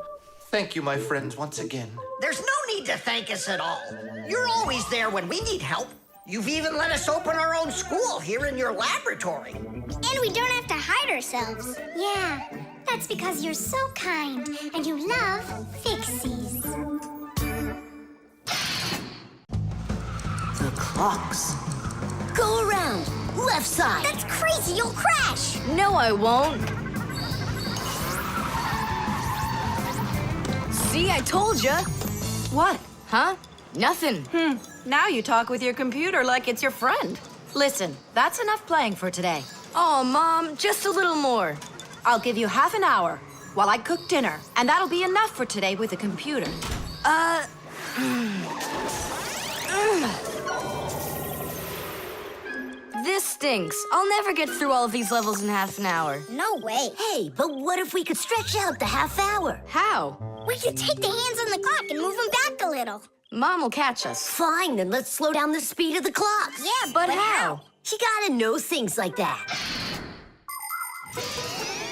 Thank you, my friends, once again. There's no need to thank us at all. You're always there when we need help. You've even let us open our own school here in your laboratory. And we don't have to hide ourselves. Yeah, that's because you're so kind and you love Fixies. The clocks. Go around. Left side. That's crazy, you'll crash. No, I won't. See, I told ya. What? Huh? Nothing. Now you talk with your computer like it's your friend. Listen, that's enough playing for today. Oh, Mom, just a little more. I'll give you half an hour while I cook dinner, and that'll be enough for today with the computer. This stinks. I'll never get through all of these levels in half an hour. No way. Hey, but what if we could stretch out the half hour? How? We could take the hands on the clock and move them back a little. Mom will catch us. Fine, then let's slow down the speed of the clocks. Yeah, But how? You gotta know things like that.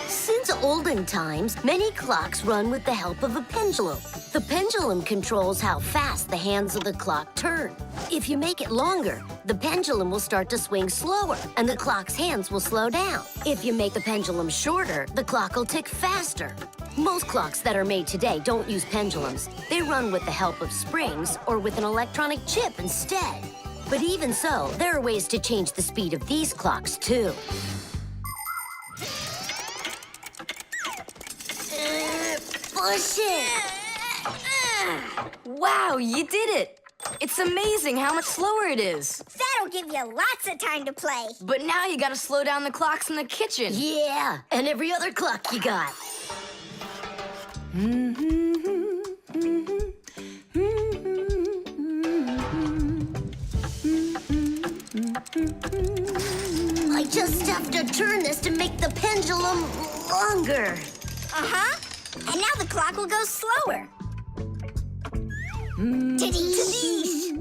Since olden times, many clocks run with the help of a pendulum. The pendulum controls how fast the hands of the clock turn. If you make it longer, the pendulum will start to swing slower, and the clock's hands will slow down. If you make the pendulum shorter, the clock will tick faster. Most clocks that are made today don't use pendulums. They run with the help of springs or with an electronic chip instead. But even so, there are ways to change the speed of these clocks, too. Push it! Wow, you did it! It's amazing how much slower it is. that'll give you lots of time to play. But now you gotta slow down the clocks in the kitchen. Yeah, and every other clock you got. I just have to turn this to make the pendulum longer. Uh-huh. And now the clock will go slower. Tadee!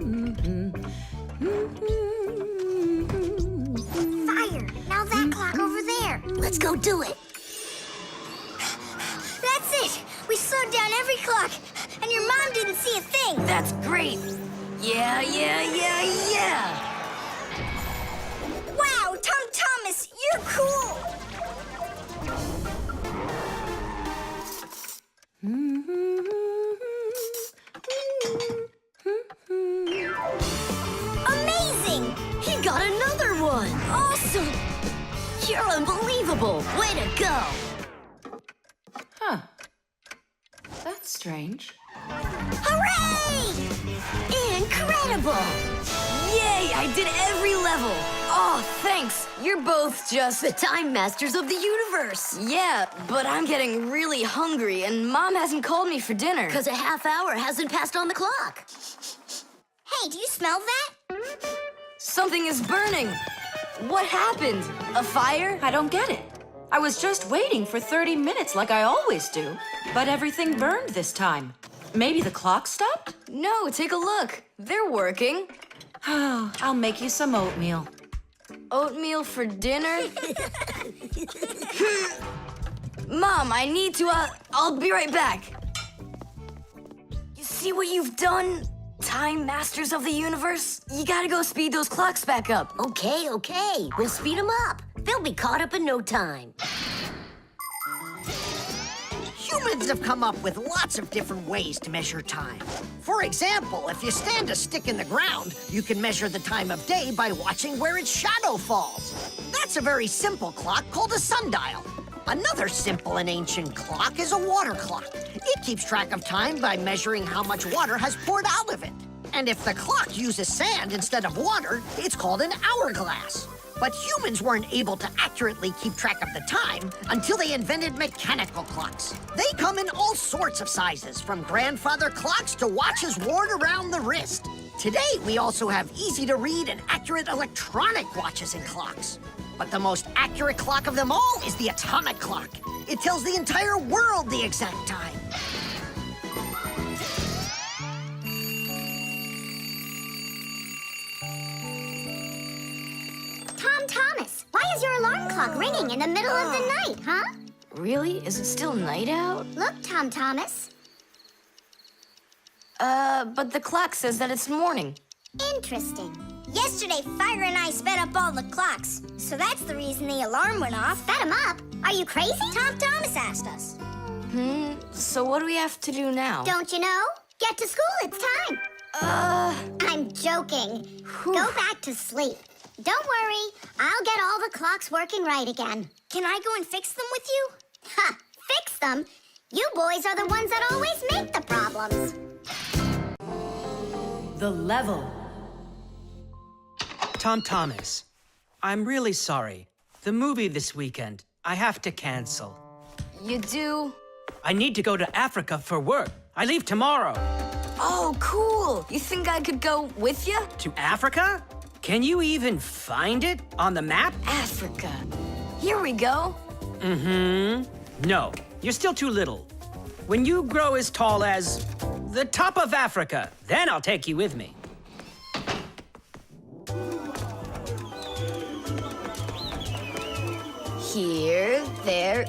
Fire! Now that clock over there. Let's go do it. That's it! We slowed down every clock, and your mom didn't see a thing. That's great. Yeah. Wow, Tom Thomas, you're cool! Amazing! He got another one! Awesome! You're unbelievable! Way to go! Huh. That's strange. Hooray! Incredible! Yay, I did every level. Oh, thanks. You're both just... The Time Masters of the universe! Yeah, but I'm getting really hungry, and Mom hasn't called me for dinner. Because a half hour hasn't passed on the clock. Hey, do you smell that? Something is burning. What happened? A fire? I don't get it. I was just waiting for 30 minutes like I always do, but everything burned this time. Maybe the clock stopped? No, take a look. They're working. Oh, I'll make you some oatmeal. Oatmeal for dinner? Mom, I need to, I'll be right back. You see what you've done? Time Masters of the Universe? You gotta go speed those clocks back up. Okay. We'll speed them up. They'll be caught up in no time. Humans have come up with lots of different ways to measure time. For example, if you stand a stick in the ground, you can measure the time of day by watching where its shadow falls. That's a very simple clock called a sundial. Another simple and ancient clock is a water clock. It keeps track of time by measuring how much water has poured out of it. And if the clock uses sand instead of water, it's called an hourglass. But humans weren't able to accurately keep track of the time until they invented mechanical clocks. They come in all sorts of sizes, from grandfather clocks to watches worn around the wrist. Today, we also have easy-to-read and accurate electronic watches and clocks. But the most accurate clock of them all is the atomic clock. It tells the entire world the exact time. Tom Thomas, why is your alarm clock ringing in the middle of the night, huh? Really? Is it still night out? Look, Tom Thomas. But the clock says that it's morning. Interesting. Yesterday, Fire and I sped up all the clocks, so that's the reason the alarm went off. Sped them up? Are you crazy? Tom Thomas asked us. So what do we have to do now? Don't you know? Get to school, it's time. I'm joking. Go back to sleep. Don't worry, I'll get all the clocks working right again. Can I go and fix them with you? Ha! Fix them? You boys are the ones that always make the problems. The level. Tom Thomas, I'm really sorry. The movie this weekend, I have to cancel. You do? I need to go to Africa for work. I leave tomorrow. Oh, cool. You think I could go with you? To Africa? Can you even find it on the map? Africa. Here we go. No, you're still too little. When you grow as tall as the top of Africa, then I'll take you with me. Here, there.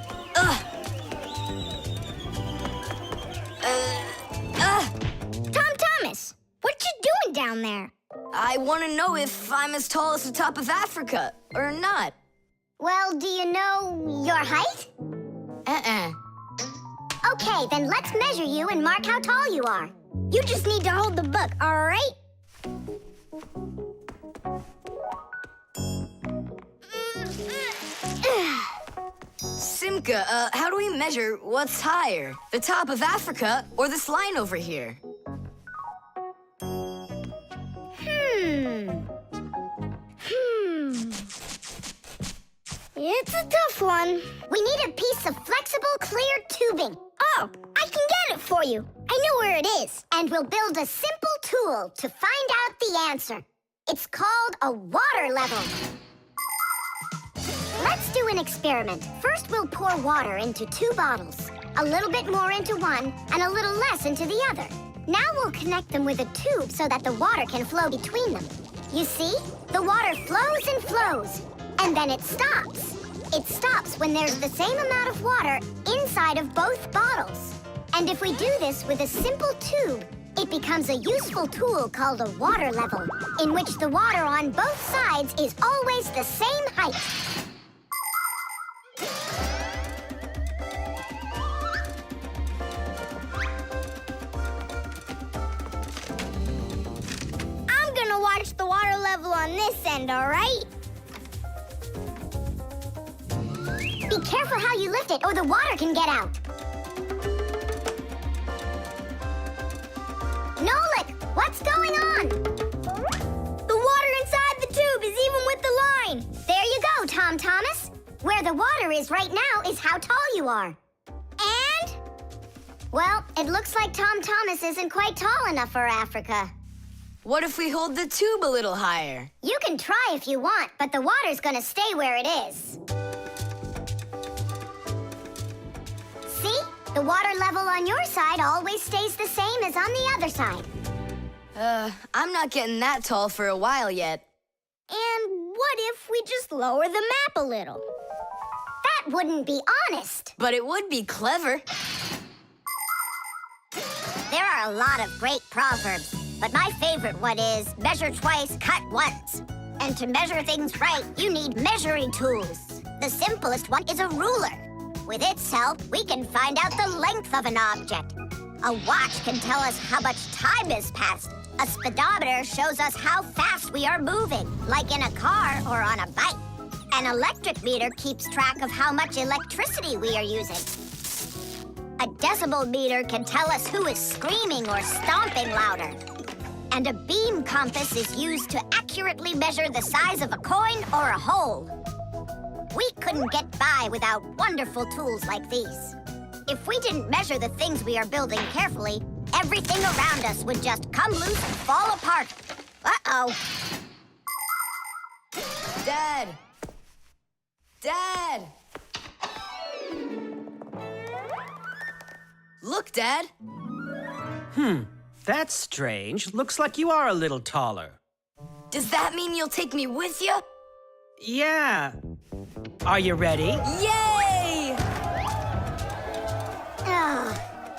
Tom Thomas, what you doing down there? I want to know if I'm as tall as the top of Africa or not. Well, do you know your height? Okay, then let's measure you and mark how tall you are. You just need to hold the book, all right? Simka, how do we measure what's higher? The top of Africa or this line over here? It's a tough one. We need a piece of flexible, clear tubing. Oh, I can get it for you. I know where it is. And we'll build a simple tool to find out the answer. It's called a water level. Let's do an experiment. First, we'll pour water into 2 bottles. A little bit more into one and a little less into the other. Now we'll connect them with a tube so that the water can flow between them. You see? The water flows and flows. And then it stops. It stops when there's the same amount of water inside of both bottles. And if we do this with a simple tube, it becomes a useful tool called a water level, in which the water on both sides is always the same height. I'm gonna watch the water level on this end, all right? Be careful how you lift it, or the water can get out. Nolik, what's going on? The water inside the tube is even with the line. There you go, Tom Thomas. Where the water is right now is how tall you are. And? Well, it looks like Tom Thomas isn't quite tall enough for Africa. What if we hold the tube a little higher? You can try if you want, but the water's gonna stay where it is. See? The water level on your side always stays the same as on the other side. I'm not getting that tall for a while yet. And what if we just lower the map a little? That wouldn't be honest. But it would be clever. There are a lot of great proverbs, but my favorite one is measure twice, cut once. And to measure things right, you need measuring tools. The simplest one is a ruler. With its help, we can find out the length of an object. A watch can tell us how much time has passed. A speedometer shows us how fast we are moving, like in a car or on a bike. An electric meter keeps track of how much electricity we are using. A decibel meter can tell us who is screaming or stomping louder. And a beam compass is used to accurately measure the size of a coin or a hole. We couldn't get by without wonderful tools like these. If we didn't measure the things we are building carefully, everything around us would just come loose and fall apart. Uh-oh. Dad, Dad! Look, Dad. That's strange. Looks like you are a little taller. Does that mean you'll take me with you? Yeah. Are you ready? Yay!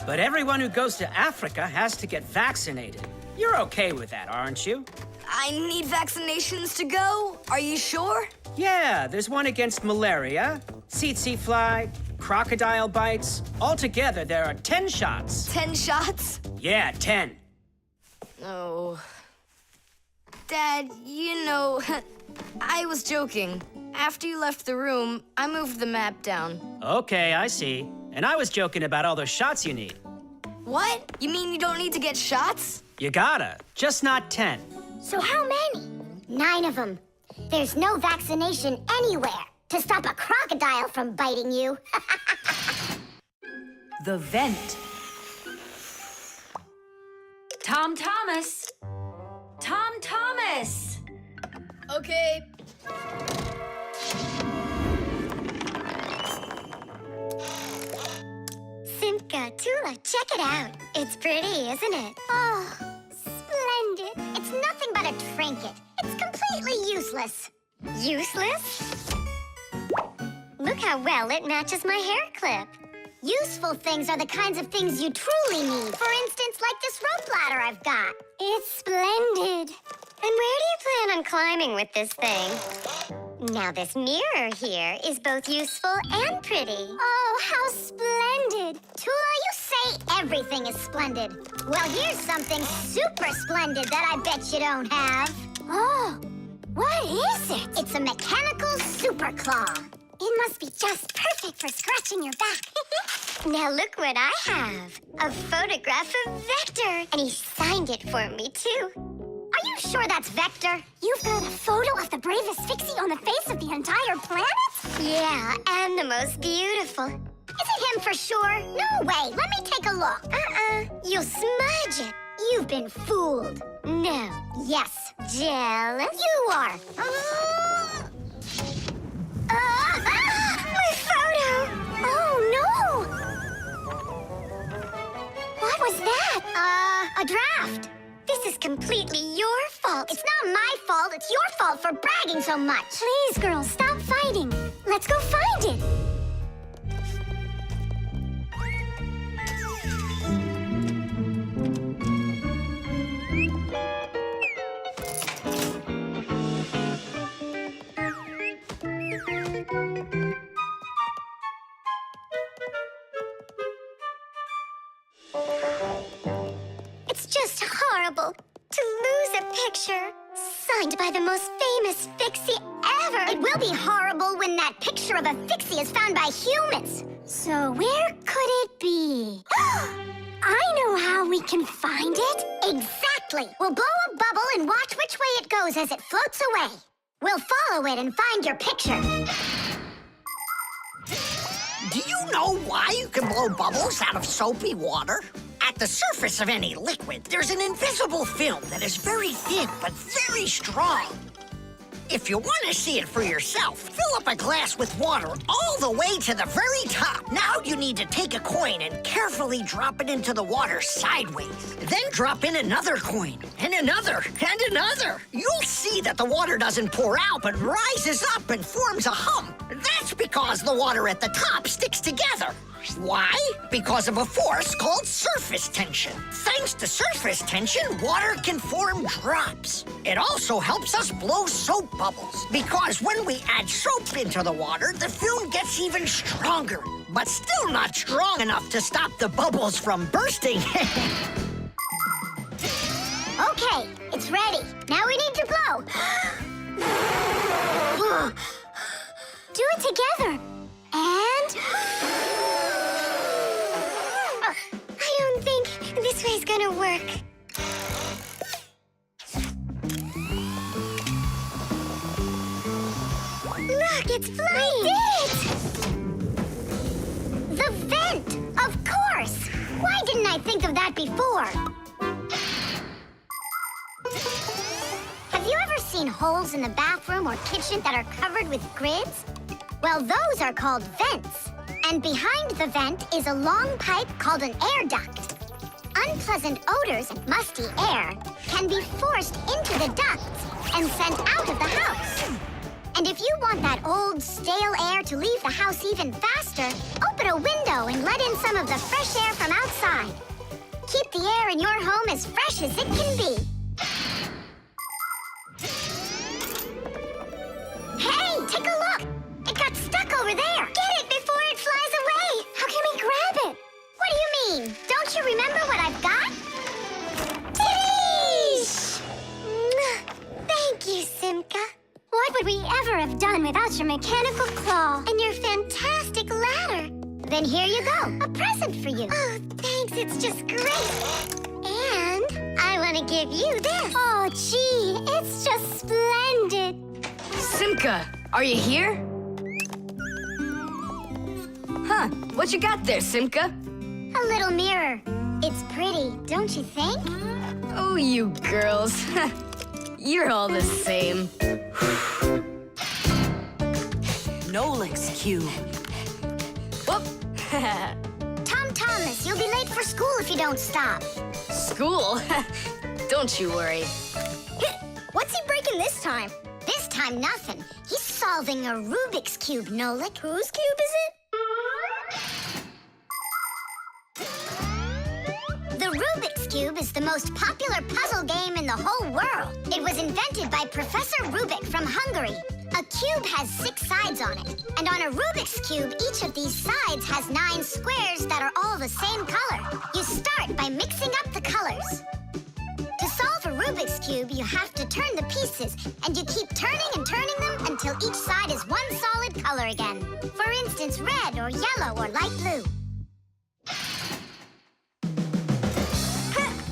But everyone who goes to Africa has to get vaccinated. You're okay with that, aren't you? I need vaccinations to go. Are you sure? Yeah, there's one against malaria, tsetse fly, crocodile bites. Altogether, there are 10 shots. 10 shots? Yeah, 10. Oh. Dad, you know, I was joking. After you left the room, I moved the map down. Okay, I see. And I was joking about all those shots you need. What? You mean you don't need to get shots? You gotta, just not 10. So how many? 9 of them. There's no vaccination anywhere to stop a crocodile from biting you. The vent. Tom Thomas! Tom Thomas! Okay. Simka, Toola, check it out. It's pretty, isn't it? Oh, splendid. It's nothing but a trinket. It's completely useless. Useless? Look how well it matches my hair clip. Useful things are the kinds of things you truly need. For instance, like this rope ladder I've got. It's splendid. And where do you plan on climbing with this thing? Now, this mirror here is both useful and pretty. Oh, how splendid. Toola, you say everything is splendid. Well, here's something super splendid that I bet you don't have. Oh, what is it? It's a mechanical super claw. It must be just perfect for scratching your back. Now look what I have. A photograph of Vector. And he signed it for me, too. Are you sure that's Vector? You've got a photo of the bravest Fixie on the face of the entire planet? Yeah, and the most beautiful. Is it him for sure? No way. Let me take a look. You'll smudge it. You've been fooled. No. Yes. Jealous? You are. My photo! Oh, no! What was that? A draft. This is completely your fault. It's not my fault. It's your fault for bragging so much. Please, girls, stop fighting. Let's go find it. It's just horrible to lose a picture signed by the most famous Fixie ever. It will be horrible when that picture of a Fixie is found by humans. So where could it be? I know how we can find it. Exactly. We'll blow a bubble and watch which way it goes as it floats away. We'll follow it and find your picture. Do you know why you can blow bubbles out of soapy water? At the surface of any liquid, there's an invisible film that is very thin but very strong. If you want to see it for yourself, fill up a glass with water all the way to the very top. Now you need to take a coin and carefully drop it into the water sideways. Then drop in another coin, and another, and another. You'll see that the water doesn't pour out, but rises up and forms a hump. That's because the water at the top sticks together. Why? Because of a force called surface tension. Thanks to surface tension, water can form drops. It also helps us blow soap bubbles, because when we add soap into the water, the film gets even stronger, but still not strong enough to stop the bubbles from bursting. Okay, it's ready. Now we need to blow. Do it together. And... I don't think this way's gonna work. Look, it's flying! We did it! The vent! Of course! Why didn't I think of that before? Have you ever seen holes in the bathroom or kitchen that are covered with grids? Well, those are called vents. And behind the vent is a long pipe called an air duct. Unpleasant odors and musty air can be forced into the ducts and sent out of the house. And if you want that old, stale air to leave the house even faster, open a window and let in some of the fresh air from outside. Keep the air in your home as fresh as it can be. Hey, take a look! It got stuck over there! Get it before it flies away! How can we grab it? What do you mean? Don't you remember what I've got? Titties! Thank you, Simka. What would we ever have done without your mechanical claw and your fantastic ladder? Then here you go, a present for you. Oh, thanks, it's just great. And I want to give you this. Oh, gee, it's just splendid. Simka, are you here? Huh, what you got there, Simka? A little mirror. It's pretty, don't you think? Oh, you girls. You're all the same. Nolik's cube. Whoop. Tom Thomas, you'll be late for school if you don't stop. School? Don't you worry. What's he breaking this time? This time, nothing. He's solving a Rubik's Cube, Nolik. Whose cube is it? The Rubik's Cube is the most popular puzzle game in the whole world. It was invented by Professor Rubik from Hungary. A cube has 6 sides on it. And on a Rubik's Cube, each of these sides has 9 squares that are all the same color. You start by mixing up the colors. To solve a Rubik's Cube, you have to turn the pieces, and you keep turning and turning them until each side is one solid color again. For instance, red or yellow or light blue.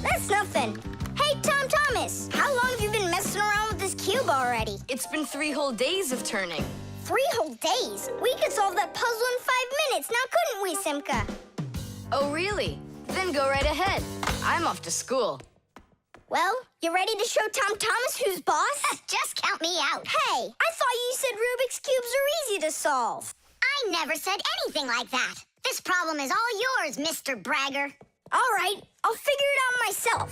That's nothing. Hey, Tom Thomas, how long have you been messing around with this cube already? It's been 3 whole days of turning. 3 whole days? We could solve that puzzle in 5 minutes, now couldn't we, Simka? Oh, really? Then go right ahead. I'm off to school. Well, you ready to show Tom Thomas who's boss? Just count me out. Hey, I thought you said Rubik's Cubes are easy to solve. I never said anything like that. This problem is all yours, Mr. Bragger. All right, I'll figure it out myself.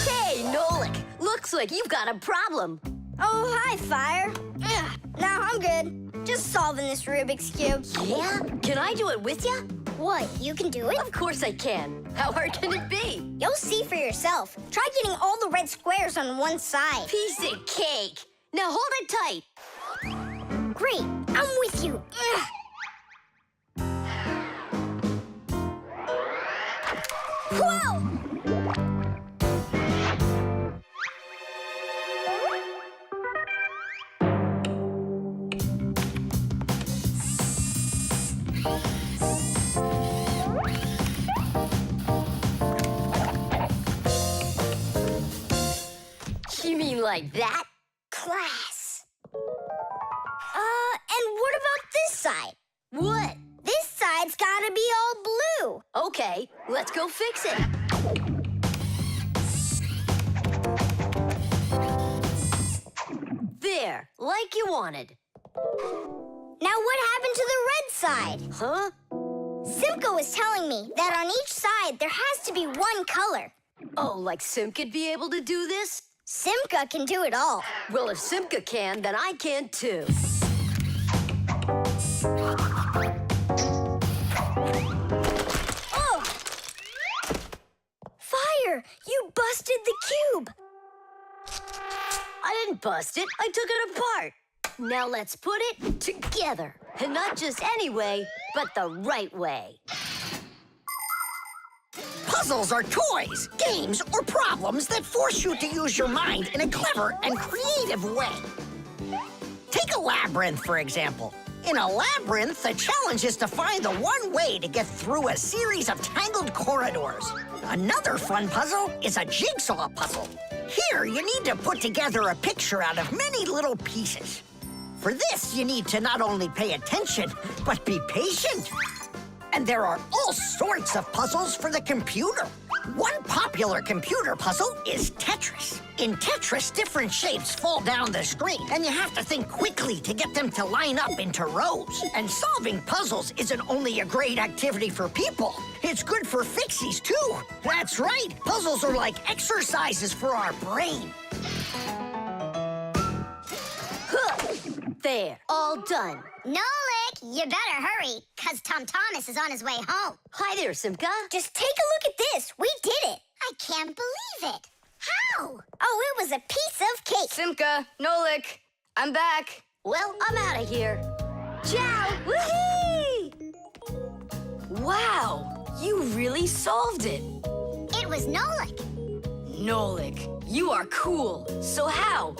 Hey, Nolik, looks like you've got a problem. Oh, hi, Fire. Now I'm good. Just solving this Rubik's Cube. Yeah? Can I do it with you? What, you can do it? Of course I can. How hard can it be? You'll see for yourself. Try getting all the red squares on one side. Piece of cake. Now hold it tight. Great, I'm with you. Whoa! You mean like that? Class. And what about this side? What? This side's gotta be all blue. Okay, let's go fix it. There, like you wanted. Now what happened to the red side? Huh? Simka was telling me that on each side there has to be one color. Oh, like Simka'd be able to do this? Simka can do it all. Well, if Simka can, then I can too. Oh! Fire! You busted the cube! I didn't bust it. I took it apart. Now let's put it together. And not just any way, but the right way. Puzzles are toys, games, or problems that force you to use your mind in a clever and creative way. Take a labyrinth, for example. In a labyrinth, the challenge is to find the one way to get through a series of tangled corridors. Another fun puzzle is a jigsaw puzzle. Here, you need to put together a picture out of many little pieces. For this, you need to not only pay attention, but be patient. And there are all sorts of puzzles for the computer. One popular computer puzzle is Tetris. In Tetris, different shapes fall down the screen, and you have to think quickly to get them to line up into rows. And solving puzzles isn't only a great activity for people, it's good for Fixies, too. That's right, puzzles are like exercises for our brain. There, all done. Nolik, you better hurry, because Tom Thomas is on his way home. Hi there, Simka. Just take a look at this. We did it. I can't believe it. How? Oh, it was a piece of cake. Simka, Nolik, I'm back. Well, I'm out of here. Ciao. Woohoo! Wow, you really solved it. It was Nolik. Nolik, you are cool. So how?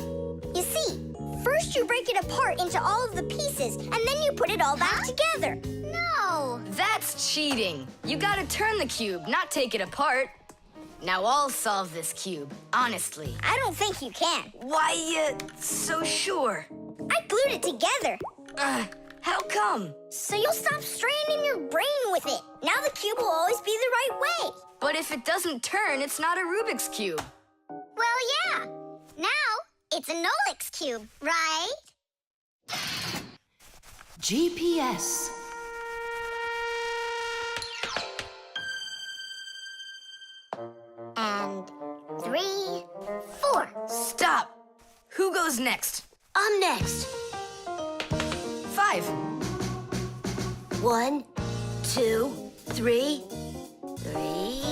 You see, first you break it apart into all of the pieces, and then you put it all back together. No. That's cheating. You gotta turn the cube, not take it apart. Now I'll solve this cube, honestly. I don't think you can. Why, so sure? I glued it together. How come? So you'll stop straining your brain with it. Now the cube will always be the right way. But if it doesn't turn, it's not a Rubik's Cube. Well, yeah. Now it's a Nolik's cube, right? GPS. And 3, 4. Stop. Who goes next? I'm next. 5. 1, 2, 3. 3.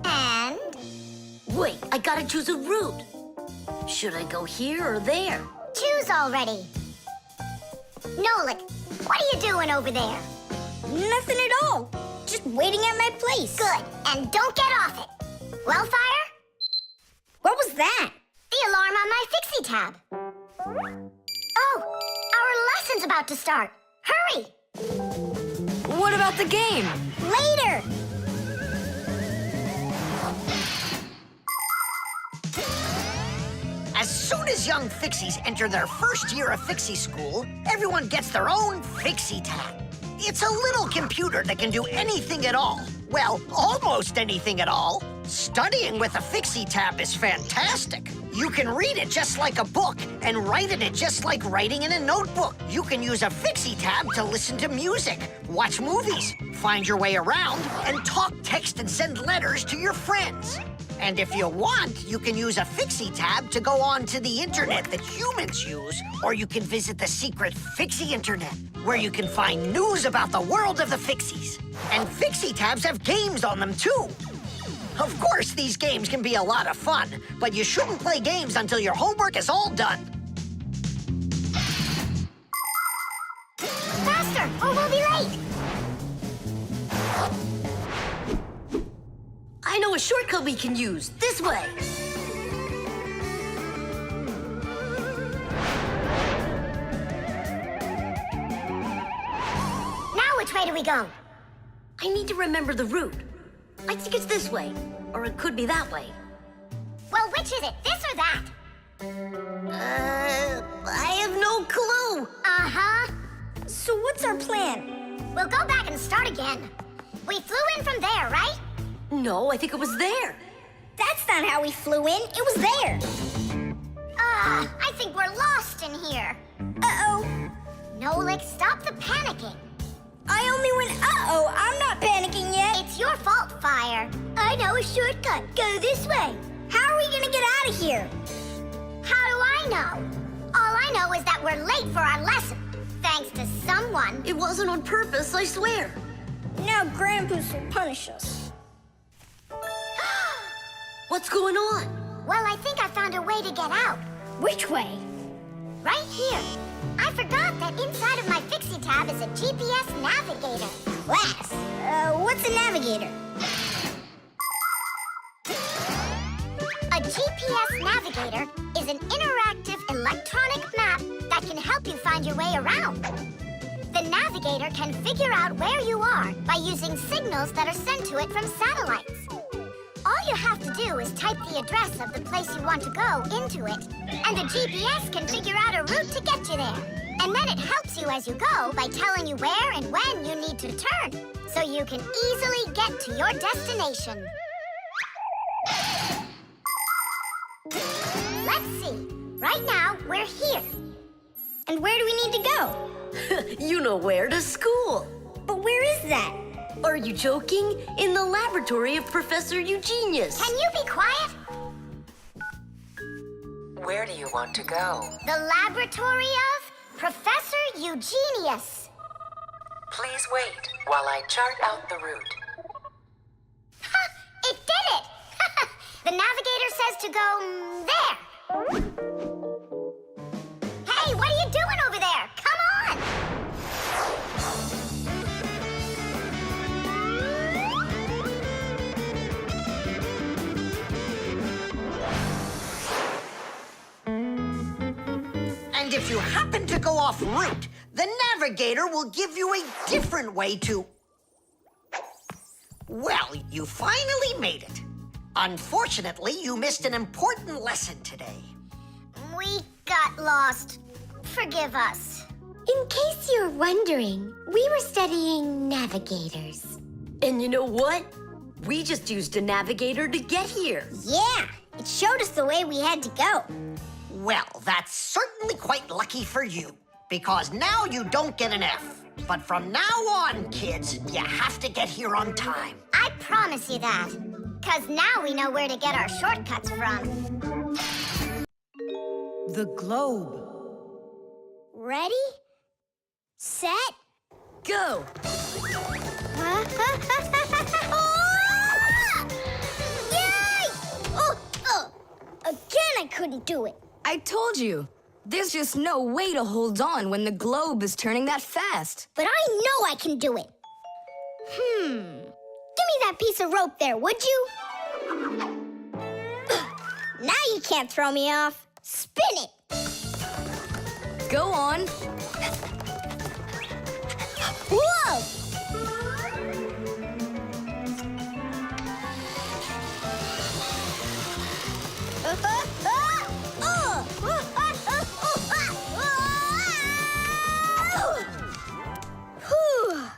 And Wait, I gotta choose a route. Should I go here or there? choose already. Nolik, what are you doing over there? Nothing at all. Just waiting at my place. Good, and don't get off it. Wellfire? What was that? The alarm on my Fixie tab. Oh, our lesson's about to start. Hurry! What about the game? Later! As soon as young Fixies enter their first year of Fixie school, everyone gets their own Fixie tab. It's a little computer that can do anything at all. Well, almost anything at all. Studying with a Fixie tab is fantastic. You can read it just like a book and write in it just like writing in a notebook. You can use a Fixie tab to listen to music, watch movies, find your way around, and talk, text, and send letters to your friends. And if you want, you can use a Fixie tab to go on to the internet that humans use, or you can visit the secret Fixie internet, where you can find news about the world of the Fixies. And Fixie tabs have games on them, too. Of course, these games can be a lot of fun, but you shouldn't play games until your homework is all done. Faster, or we'll be late. I know a shortcut we can use. This way. Now which way do we go? I need to remember the route. I think it's this way, or it could be that way. Well, which is it, this or that? I have no clue. Uh-huh. So what's our plan? We'll go back and start again. We flew in from there, right? No, I think it was there. That's not how we flew in. It was there. I think we're lost in here. Uh-oh. Nolik, stop the panicking. I only went uh-oh. I'm not panicking yet. It's your fault, Fire. I know a shortcut. Go this way. How are we gonna get out of here? How do I know? All I know is that we're late for our lesson. Thanks to someone. It wasn't on purpose, I swear. Now Grandpa's will punish us. What's going on? Well, I think I found a way to get out. Which way? Right here. I forgot that inside of my Fixie tab is a GPS navigator. Class. What's a navigator? A GPS navigator is an interactive electronic map that can help you find your way around. The navigator can figure out where you are by using signals that are sent to it from satellites. All you have to do is type the address of the place you want to go into it, and the GPS can figure out a route to get you there. And then it helps you as you go by telling you where and when you need to turn. you can easily get to your destination. Let's see. Right now, we're here. And where do we need to go? You know where, to school. But where is that? Are you joking? In the laboratory of Professor Eugenius. Can you be quiet? Where do you want to go? The laboratory of Professor Eugenius. Please wait while I chart out the route. Ha! It did it! The navigator says to go there. Hey, what are you doing over there? Come on! And if you happen to go off route, the navigator will give you a different way to... Well, you finally made it. Unfortunately, you missed an important lesson today. We got lost. Forgive us. In case you're wondering, we were studying navigators. And you know what? We just used a navigator to get here. Yeah, it showed us the way we had to go. Well, that's certainly quite lucky for you, because now you don't get an F. But from now on, kids, you have to get here on time. I promise you that. Because now we know where to get our shortcuts from. The globe. Ready? Set? Go! Ah! Yay! Oh! Again, I couldn't do it. I told you. There's just no way to hold on when the globe is turning that fast. But I know I can do it. Give me that piece of rope there, would you? Now you can't throw me off. Spin it. Go on. Whoa!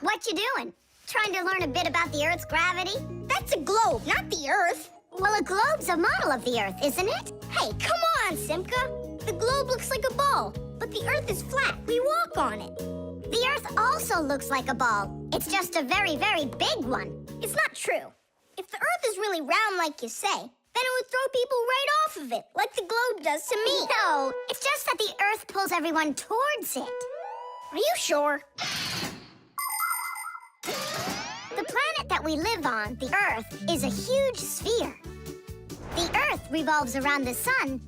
What you doing? Trying to learn a bit about the Earth's gravity? That's a globe, not the Earth. Well, a globe's a model of the Earth, isn't it? Hey, come on, Simka. The globe looks like a ball, but the Earth is flat. We walk on it. The Earth also looks like a ball. It's just a very, very big one. It's not true. If the Earth is really round like you say, then it would throw people right off of it, like the globe does to me. No, it's just that the Earth pulls everyone towards it. Are you sure? The planet that we live on, the Earth, is a huge sphere. The Earth revolves around the sun,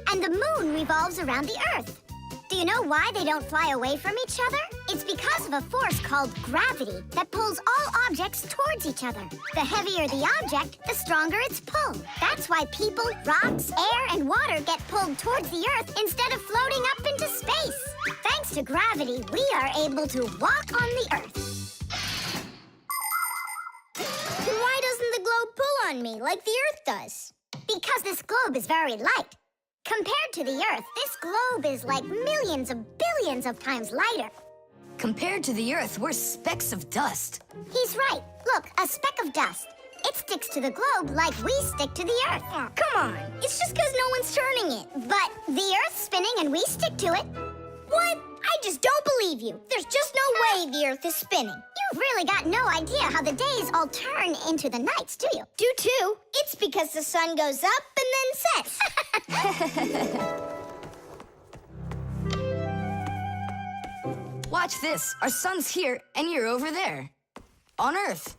and the moon revolves around the Earth. Do you know why they don't fly away from each other? It's because of a force called gravity that pulls all objects towards each other. The heavier the object, the stronger its pull. That's why people, rocks, air, and water get pulled towards the Earth instead of floating up into space. Thanks to gravity, we are able to walk on the Earth. Then why doesn't the globe pull on me like the Earth does? Because this globe is very light. Compared to the Earth, this globe is like millions of billions of times lighter. Compared to the Earth, we're specks of dust. He's right. Look, a speck of dust. It sticks to the globe like we stick to the Earth. Oh, come on. It's just because no one's turning it. But the Earth's spinning and we stick to it. What? I just don't believe you. There's just no way the Earth is spinning. You've really got no idea how the days all turn into the nights, do you? Do too. It's because the sun goes up and then sets. Watch this. Our sun's here, and you're over there. On Earth.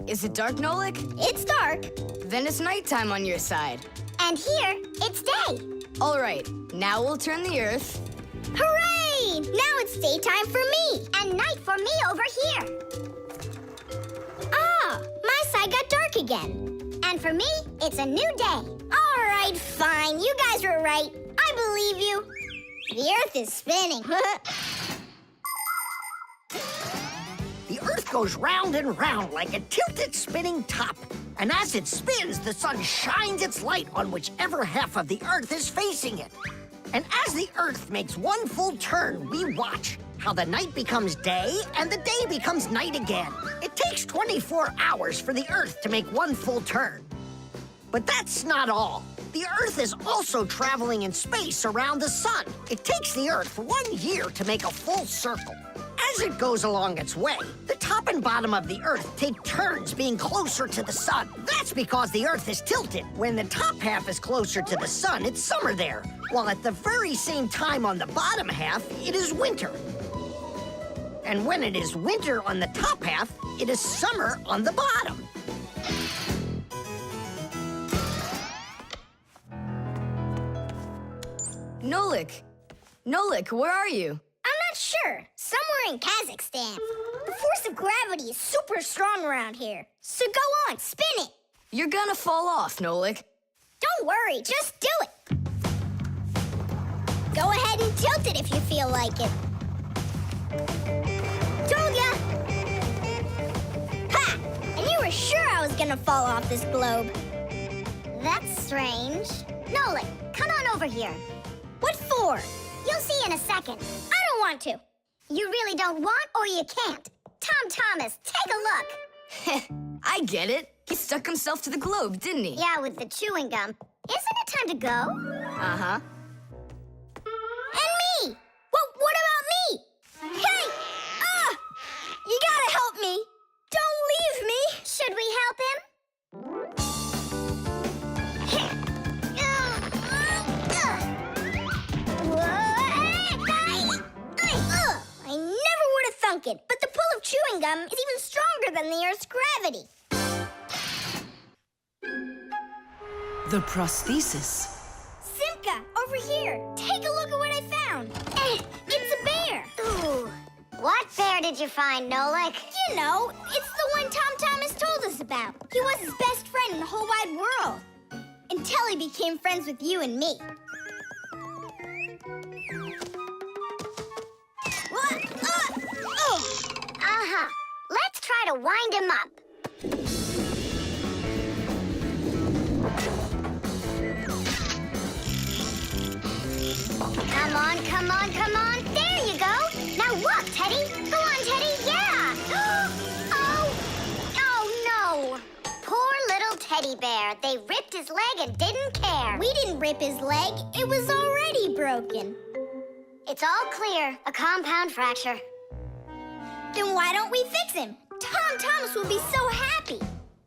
Is it dark, Nolik? It's dark. Then it's nighttime on your side. And here, it's day. All right. Now we'll turn the Earth. Hooray! Now it's daytime for me, and night for me over here. Ah, my side got dark again. And for me, it's a new day. All right, fine. You guys were right. I believe you. The Earth is spinning. The Earth goes round and round like a tilted spinning top. And as it spins, the sun shines its light on whichever half of the Earth is facing it. And as the Earth makes one full turn, we watch. how the night becomes day and the day becomes night again. It takes 24 hours for the Earth to make one full turn. But that's not all. The Earth is also traveling in space around the sun. It takes the Earth 1 year to make a full circle. As it goes along its way, the top and bottom of the Earth take turns being closer to the sun. That's because the Earth is tilted. When the top half is closer to the sun, it's summer there, while at the very same time on the bottom half, it is winter. And when it is winter on the top half, it is summer on the bottom. Nolik, where are you? I'm not sure. Somewhere in Kazakhstan. The force of gravity is super strong around here. So go on, spin it. You're gonna fall off, Nolik. Don't worry, just do it. Go ahead and tilt it if you feel like it. Told ya! Ha! And you were sure I was gonna fall off this globe. That's strange. Nolik, come on over here. What for? You'll see in a second. I don't want to. You really don't want or you can't. Tom Thomas, take a look. I get it. He stuck himself to the globe, didn't he? Yeah, with the chewing gum. Isn't it time to go? Uh-huh. And me! What about me? Hey! You gotta help me! Don't leave me! Should we help him? I never would have thunk it, but the pull of chewing gum is even stronger than the Earth's gravity. The prosthesis. Simka, over here. Take a look at what I found. It's a bear. Ooh. What bear did you find, Nolik? You know, it's the one Tom Thomas told us about. He was his best friend in the whole wide world. Until he became friends with you and me. What? Uh-huh. Let's try to wind him up. Come on, come on, come on. There you go. Now look, Teddy. Go on, Teddy. Yeah. Oh no. Poor little teddy bear. They ripped his leg and didn't care. We didn't rip his leg. It was already broken. It's all clear. A compound fracture. Then why don't we fix him? Tom Thomas will be so happy.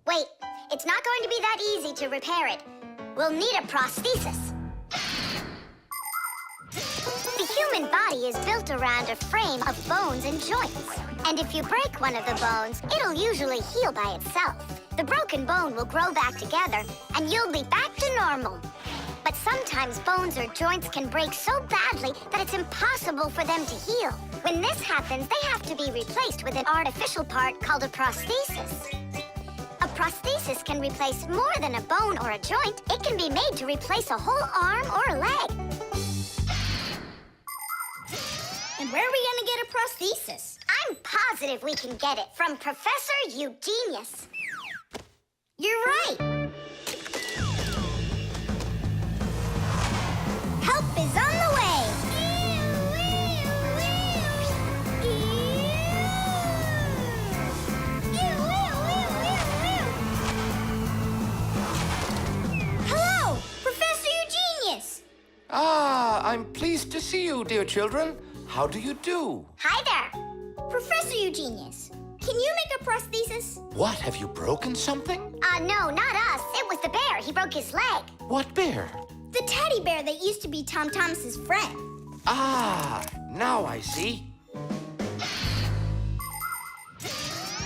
Wait, it's not going to be that easy to repair it. We'll need a prosthesis. The human body is built around a frame of bones and joints. And if you break one of the bones, it'll usually heal by itself. The broken bone will grow back together, and you'll be back to normal. But sometimes bones or joints can break so badly that it's impossible for them to heal. When this happens, they have to be replaced with an artificial part called a prosthesis. A prosthesis can replace more than a bone or a joint. It can be made to replace a whole arm or a leg. And where are we gonna get a prosthesis? I'm positive we can get it from Professor Eugenius. You're right. Help is on the way. Hello, Professor Eugenius. Ah, I'm pleased to see you, dear children. How do you do? Hi there. Professor Eugenius, can you make a prosthesis? What, have you broken something? No, not us. It was the bear. He broke his leg. What bear? The teddy bear that used to be Tom Thomas's friend. Ah, now I see.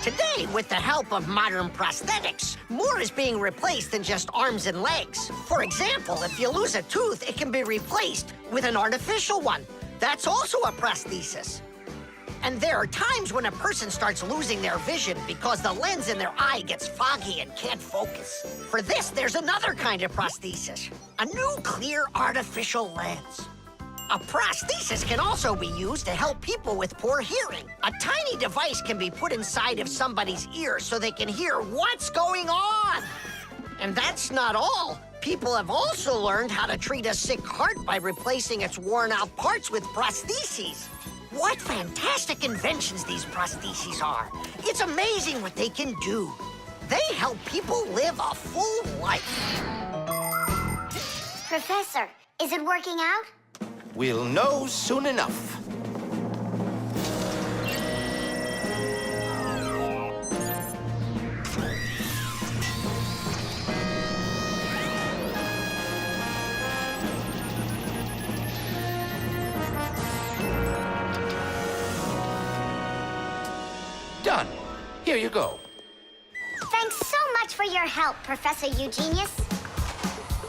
Today, with the help of modern prosthetics, more is being replaced than just arms and legs. For example, if you lose a tooth, it can be replaced with an artificial one. That's also a prosthesis. And there are times when a person starts losing their vision because the lens in their eye gets foggy and can't focus. For this, there's another kind of prosthesis, a new clear artificial lens. A prosthesis can also be used to help people with poor hearing. A tiny device can be put inside of somebody's ear so they can hear what's going on. And that's not all. People have also learned how to treat a sick heart by replacing its worn-out parts with prostheses. What fantastic inventions these prostheses are. It's amazing what they can do. They help people live a full life. Professor, is it working out? We'll know soon enough. Done. Here you go. Thanks so much for your help, Professor Eugenius.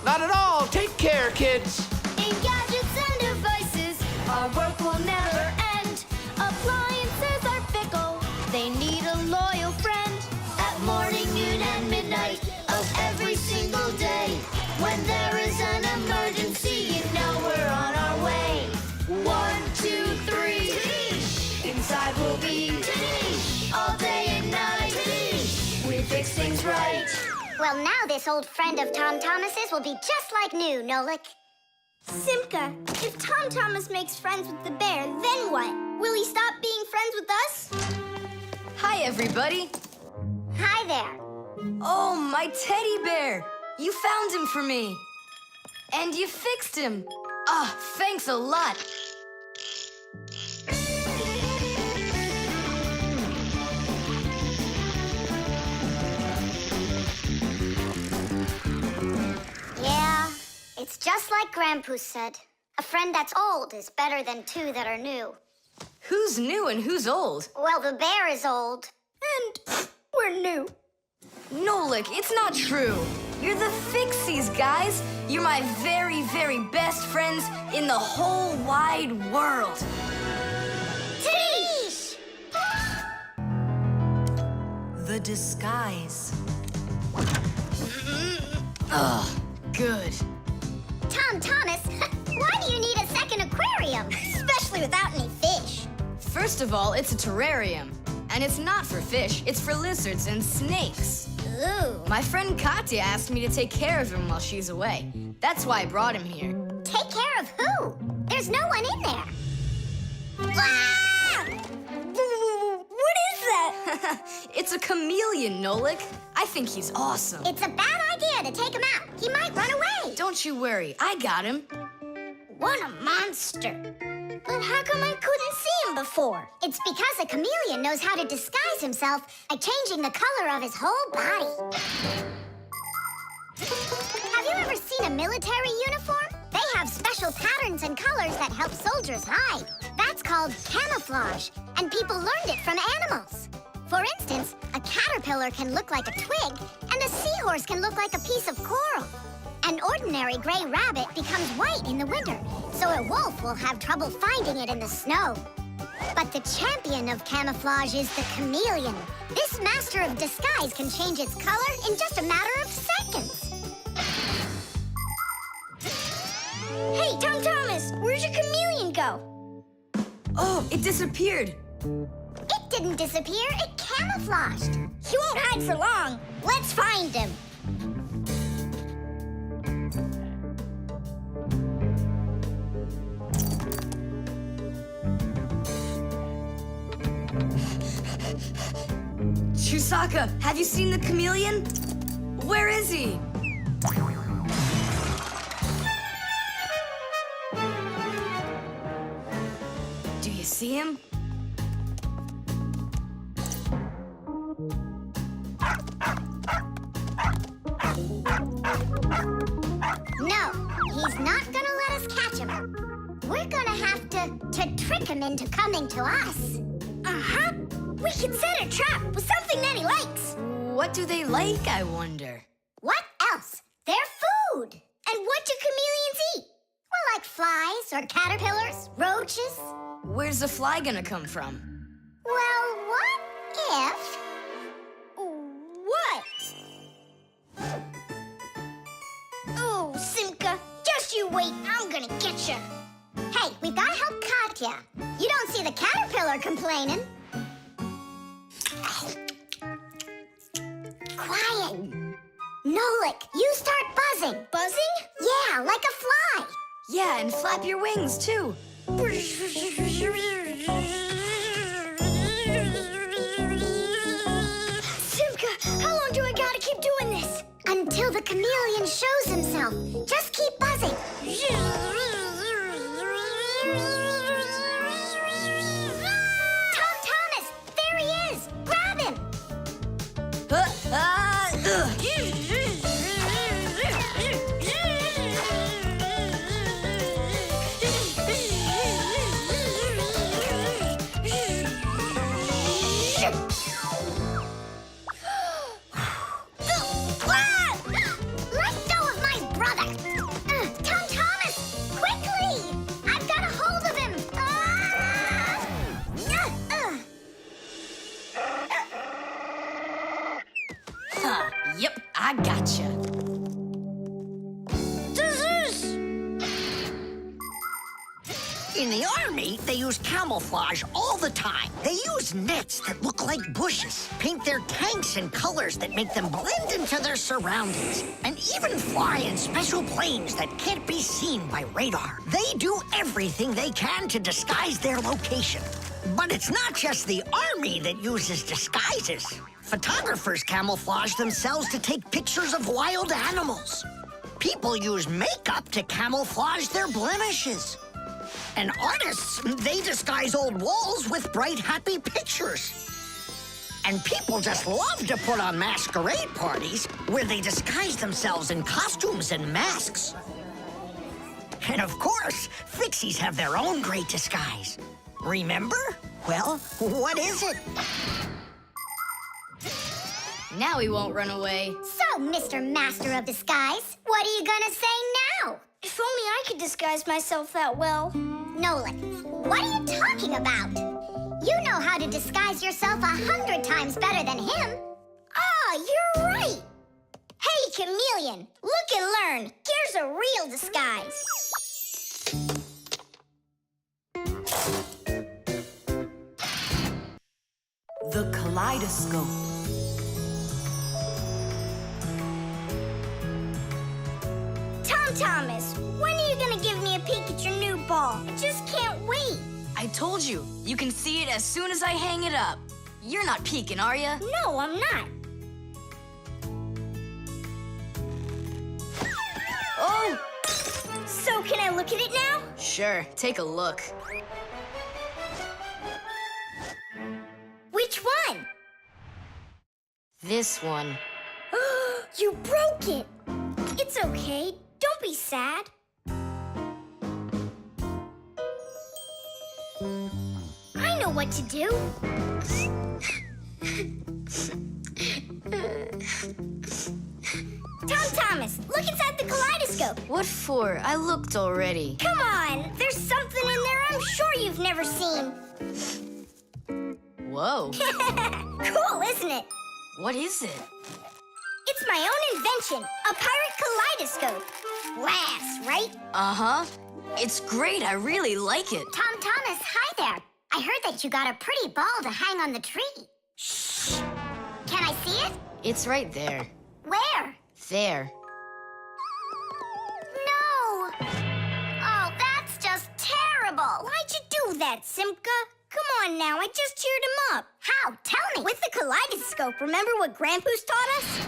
Not at all. Take care, kids. In gadgets and devices, our work will never end. Appliances are fickle, they need a loyal friend. At morning, noon, and midnight of every single day. When there is an emergency, you know we're on our way. 1, 2, 3. Inside we'll be all day and night. We fix things right. Well, now this old friend of Tom Thomas's will be just like new, Nolik. Simka, if Tom Thomas makes friends with the bear, then what? Will he stop being friends with us? Hi, everybody. Hi there. Oh, my teddy bear. You found him for me. And you fixed him. Ah, thanks a lot. Yeah, it's just like Grandpoo said. A friend that's old is better than 2 that are new. Who's new and who's old? Well, the bear is old. And we're new. Nolik, it's not true. You're the Fixies, guys. You're my very, very best friends in the whole wide world. Tish! The disguise. Ugh, good. Tom Thomas, why do you need a second aquarium? Especially without any fish. First of all, it's a terrarium. And it's not for fish, it's for lizards and snakes. Ooh. My friend Katya asked me to take care of him while she's away. That's why I brought him here. Take care of who? There's no one in there. Ah! What is that? It's a chameleon, Nolik. I think he's awesome. It's a bad idea to take him out. He might run away. Don't you worry, I got him. What a monster. But how come I couldn't see him before? It's because a chameleon knows how to disguise himself by changing the color of his whole body. Have you ever seen a military uniform? They have special patterns and colors that help soldiers hide. That's called camouflage, and people learned it from animals. For instance, a caterpillar can look like a twig, and a seahorse can look like a piece of coral. An ordinary gray rabbit becomes white in the winter, so a wolf will have trouble finding it in the snow. But the champion of camouflage is the chameleon. This master of disguise can change its color in just a matter of seconds. Hey, Tom Thomas, where'd your chameleon go? Oh, it disappeared. It didn't disappear, it camouflaged. He won't hide for long. Let's find him. Chusaka, have you seen the chameleon? Where is he? Do you see him? No, he's not gonna let us catch him. We're gonna have to trick him into coming to us. Uh-huh. We can set a trap with something that he likes. What do they like, I wonder? What else? They're food. And what do chameleons eat? Well, like flies or caterpillars, roaches. Where's the fly gonna come from? Well, what if... What? Oh, Simka, just you wait. I'm gonna get you. Hey, we've gotta help Katya. You don't see the caterpillar complaining. Quiet. Nolik, you start buzzing. Buzzing? Yeah, like a fly. Yeah, and flap your wings, too. Let go of my brother! Tom Thomas! Quickly! I've got a hold of him! Yep, I gotcha. In the army, they use camouflage all the time. They use nets that look like bushes, paint their tanks in colors that make them blend into their surroundings, and even fly in special planes that can't be seen by radar. They do everything they can to disguise their location. But it's not just the army that uses disguises. Photographers camouflage themselves to take pictures of wild animals. People use makeup to camouflage their blemishes. And artists, they disguise old walls with bright, happy pictures. And people just love to put on masquerade parties where they disguise themselves in costumes and masks. And of course, Fixies have their own great disguise. Remember? Well, what is it? Now he won't run away. So, Mr. Master of Disguise, what are you gonna say now? If only I could disguise myself that well. Nolik, what are you talking about? You know how to disguise yourself 100 times better than him. Ah, you're right. Hey, chameleon, look and learn. Here's a real disguise. The Kaleidoscope. Tom Thomas, when are you gonna give me a peek at your new ball? I just can't wait. I told you, you can see it as soon as I hang it up. You're not peeking, are ya? No, I'm not. Oh! So can I look at it now? Sure, take a look. Which one? This one. You broke it. It's okay. Don't be sad. I know what to do. Tom Thomas, look inside the kaleidoscope. What for? I looked already. Come on, there's something in there I'm sure you've never seen. Whoa. Cool, isn't it? What is it? It's my own invention, a pirate kaleidoscope. Laughs, right? Uh-huh. It's great. I really like it. Tom Thomas, hi there. I heard that you got a pretty ball to hang on the tree. Shh. Can I see it? It's right there. Where? There. No. Oh, that's just terrible. Why'd you do that, Simka? Come on now, I just cheered him up. How? Tell me. With the kaleidoscope, remember what Grandpa's taught us?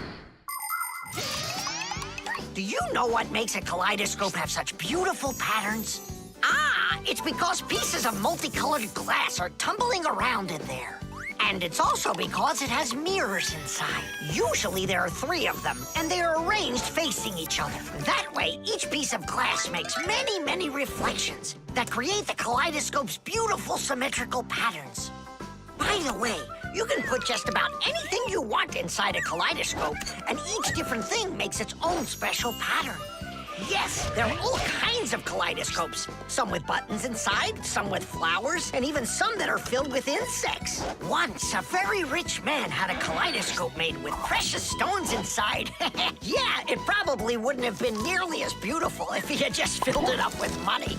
Do you know what makes a kaleidoscope have such beautiful patterns? Ah, it's because pieces of multicolored glass are tumbling around in there. And it's also because it has mirrors inside. Usually there are 3 of them, and they are arranged facing each other. That way, each piece of glass makes many, many reflections that create the kaleidoscope's beautiful symmetrical patterns. By the way, you can put just about anything you want inside a kaleidoscope, and each different thing makes its own special pattern. Yes, there are all kinds of kaleidoscopes. Some with buttons inside, some with flowers, and even some that are filled with insects. Once, a very rich man had a kaleidoscope made with precious stones inside. Yeah, it probably wouldn't have been nearly as beautiful if he had just filled it up with money.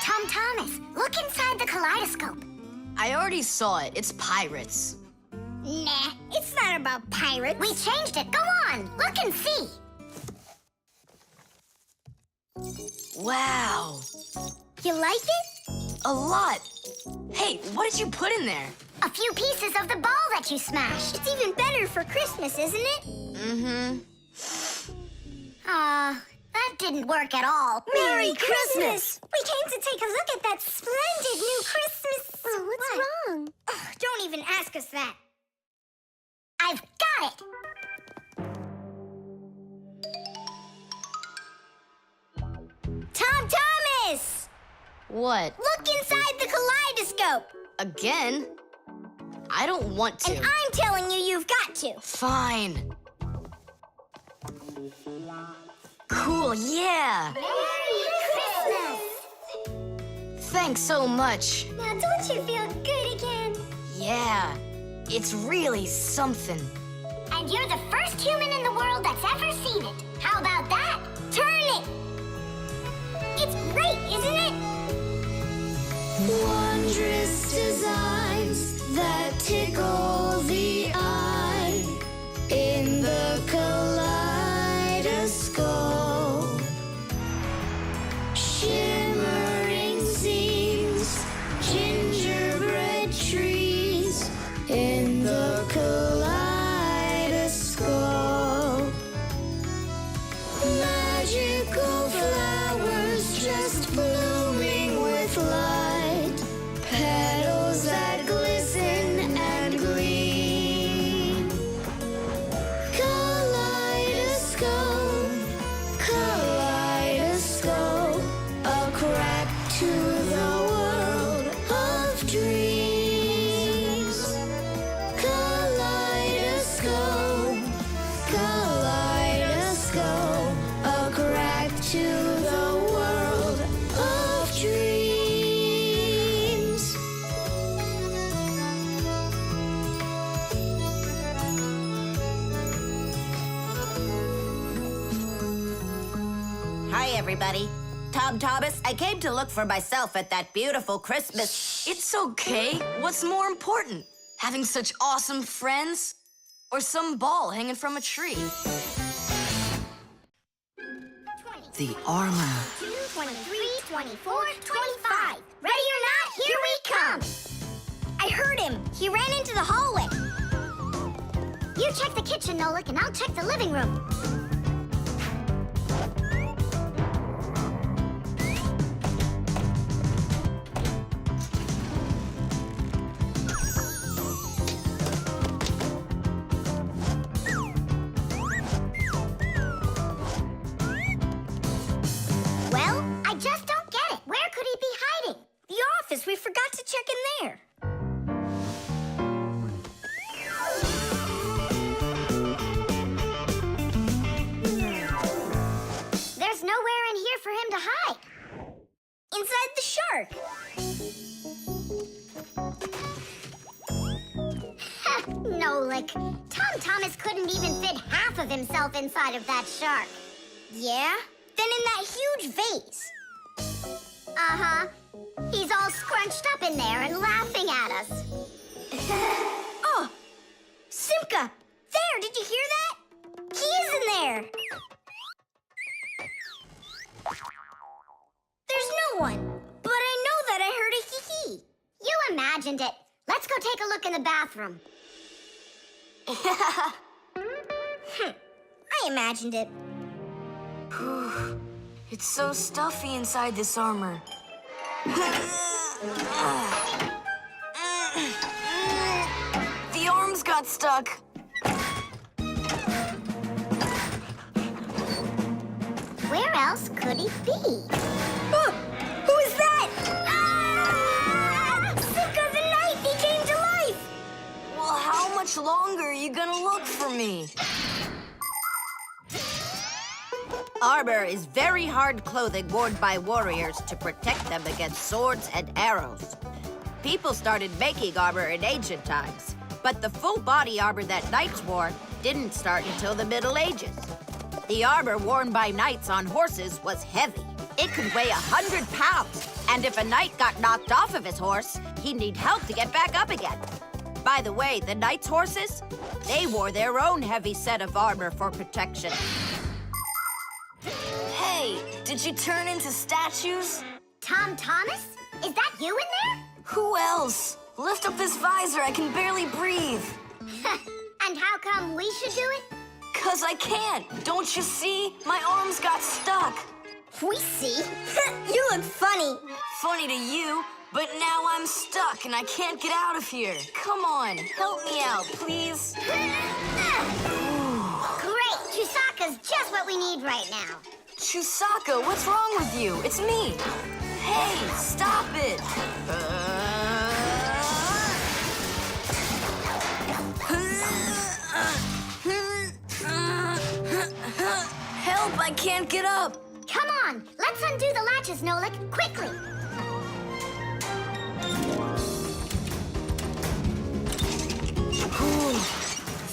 Tom Thomas, look inside the kaleidoscope. I already saw it. It's pirates. Nah, it's not about pirates. We changed it. Go on, look and see. Wow. You like it? A lot. Hey, what did you put in there? A few pieces of the ball that you smashed. It's even better for Christmas, isn't it? Mm-hmm. That didn't work at all. Merry Christmas! We came to take a look at that splendid new Christmas... What's wrong? Don't even ask us that. it! Tom Thomas! What? Look inside the kaleidoscope! Again? I don't want to. And I'm telling you, you've got to. Fine. Cool, yeah. Merry Christmas! Thanks so much. Now don't you feel good again? Yeah, it's really something. And you're the first human in the world that's ever seen it. How about that? Turn it! It's great, isn't it? Wondrous designs that tickle the eye in the kaleidoscope. Shimmering scenes, gingerbread trees in the kaleidoscope. Magical flowers just blooming with light, petals that glisten and gleam. Kaleidoscope, kaleidoscope, a crack to the world of dreams. Kaleidoscope, kaleidoscope, a crack to the world of dreams. Hi, everybody. Tom Thomas, I came to look for myself at that beautiful Christmas. It's okay. What's more important? Having such awesome friends? Or some ball hanging from a tree? The armor. 23, 24, 25. Ready or not, here we come! I heard him. He ran into the hallway. You check the kitchen, Nolik, and I'll check the living room. Well, I just don't get it. Where could he be hiding? The office. We forgot to check in there. There's nowhere in here for him to hide. Inside the shark. Nolik. Tom Thomas couldn't even fit half of himself inside of that shark. Yeah? Then in that huge vase. Uh-huh. He's all scrunched up in there and laughing at us. Oh! Simka! There! Did you hear that? He is in there! There's no one. But I know that I heard a hee-hee. You imagined it. Let's go take a look in the bathroom. I imagined it. It's so stuffy inside this armor. The arms got stuck. Where else could he be? Oh, who is that? Ah! Simka the Knight! He came to life! Well, how much longer are you gonna look for me? Armor is very hard clothing worn by warriors to protect them against swords and arrows. People started making armor in ancient times, but the full body armor that knights wore didn't start until the Middle Ages. The armor worn by knights on horses was heavy. It could weigh 100 pounds, and if a knight got knocked off of his horse, he'd need help to get back up again. By the way, the knights' horses, they wore their own heavy set of armor for protection. Hey, did you turn into statues? Tom Thomas? Is that you in there? Who else? Lift up this visor, I can barely breathe. And how come we should do it? 'Cause I can't. Don't you see? My arms got stuck. We see? You look funny. Funny to you, but now I'm stuck and I can't get out of here. Come on, help me out, please. Just what we need right now. Chusaka, what's wrong with you? It's me. Hey, stop it. Help, I can't get up. Come on, let's undo the latches, Nolik, quickly.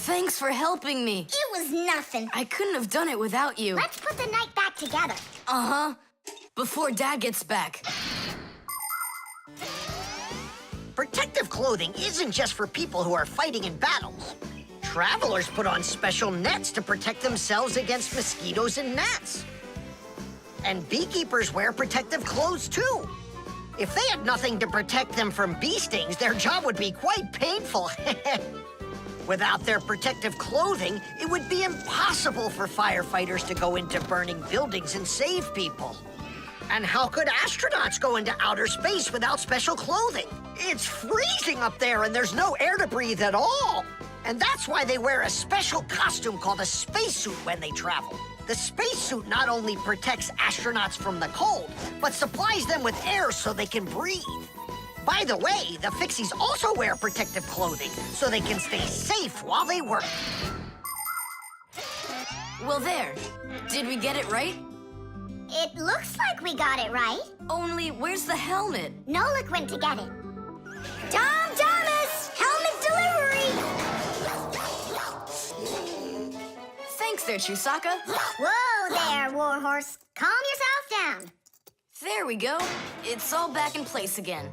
Thanks for helping me. It was nothing. I couldn't have done it without you. Let's put the night back together. Uh-huh. Before Dad gets back. Protective clothing isn't just for people who are fighting in battles. Travelers put on special nets to protect themselves against mosquitoes and gnats. And beekeepers wear protective clothes too. If they had nothing to protect them from bee stings, their job would be quite painful. Without their protective clothing, it would be impossible for firefighters to go into burning buildings and save people. And how could astronauts go into outer space without special clothing? It's freezing up there and there's no air to breathe at all. And that's why they wear a special costume called a spacesuit when they travel. The spacesuit not only protects astronauts from the cold, but supplies them with air so they can breathe. By the way, the Fixies also wear protective clothing so they can stay safe while they work. Well, there. Did we get it right? It looks like we got it right. Only, where's the helmet? Nolik went to get it. Tom Thomas, helmet delivery! Thanks there, Chusaka. Whoa there, Warhorse. Calm yourself down. There we go. It's all back in place again.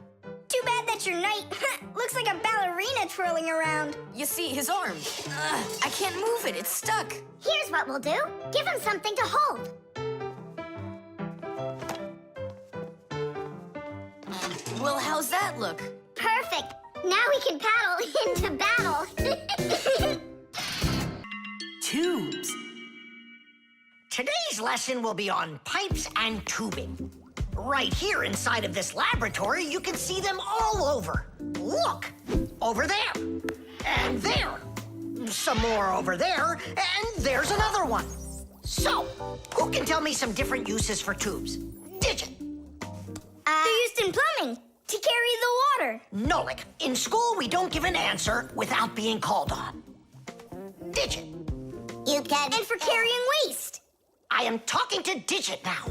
Too bad that your knight looks like a ballerina twirling around. You see, his arm. I can't move it. It's stuck. Here's what we'll do. Give him something to hold. Well, how's that look? Perfect. Now we can paddle into battle. Tubes. Today's lesson will be on pipes and tubing. Right here inside of this laboratory, you can see them all over. Look, over there, and there, some more over there, and there's another one. So, who can tell me some different uses for tubes? Digit. They're used in plumbing to carry the water. Nolik, in school we don't give an answer without being called on. Digit. You can... And for carrying waste. I am talking to Digit now.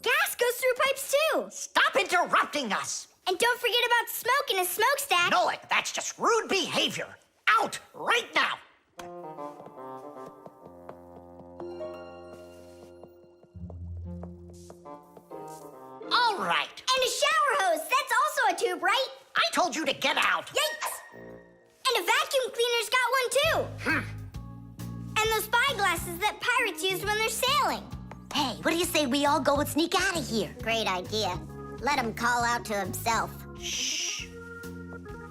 Gas goes through pipes too. Stop interrupting us. And don't forget about smoke in a smokestack. Nolik, that's just rude behavior. Out right now. All right. And a shower hose. That's also a tube, right? I told you to get out. Yikes! And a vacuum cleaner's got one too. And those spyglasses that pirates use when they're sailing. Hey, what do you say we all go and sneak out of here? Great idea. Let him call out to himself. Shh.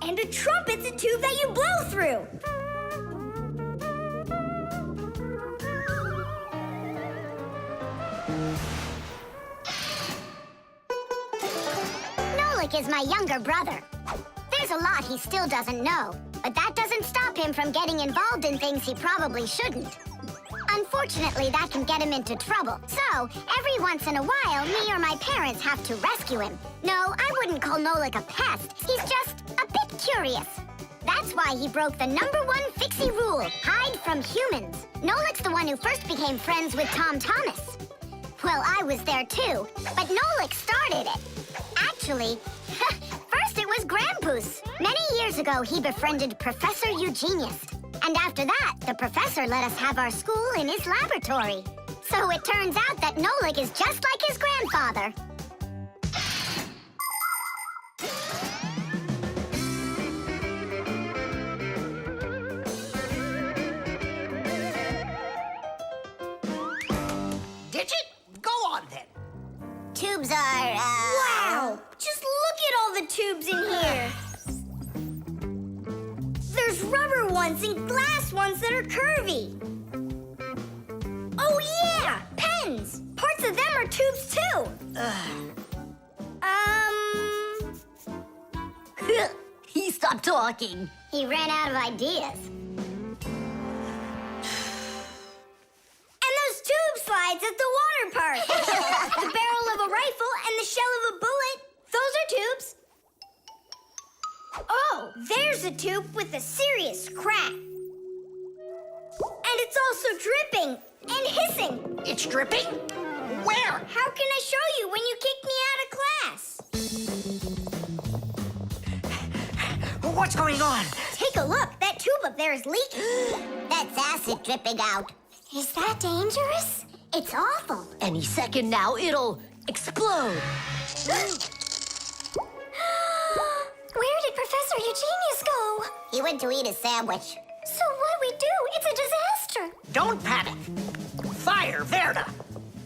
And a trumpet's a tube that you blow through. Nolik is my younger brother. There's a lot he still doesn't know, but that doesn't stop him from getting involved in things he probably shouldn't. Unfortunately, that can get him into trouble. So, every once in a while, me or my parents have to rescue him. No, I wouldn't call Nolik a pest. He's just a bit curious. That's why he broke the #1 Fixie rule, hide from humans. Nolik's the one who first became friends with Tom Thomas. Well, I was there too, but Nolik started it. Actually, first it was Grampus. Many years ago, he befriended Professor Eugenius. And after that, the professor let us have our school in his laboratory. So it turns out that Nolik is just like his grandfather. Digit, go on then. Tubes are, Wow! Just look at all the tubes in here. There's rubber ones and glass ones that are curvy. Oh yeah! Pens! Parts of them are tubes too. He stopped talking. He ran out of ideas. Whoa! There's a tube with a serious crack. And it's also dripping and hissing. It's dripping? Where? How can I show you when you kicked me out of class? What's going on? Take a look. That tube up there is leaking. That's acid dripping out. Is that dangerous? It's awful. Any second now, it'll explode. Where did Professor Eugenius go? He went to eat a sandwich. So what do we do? It's a disaster. Don't panic. Fire, Verda.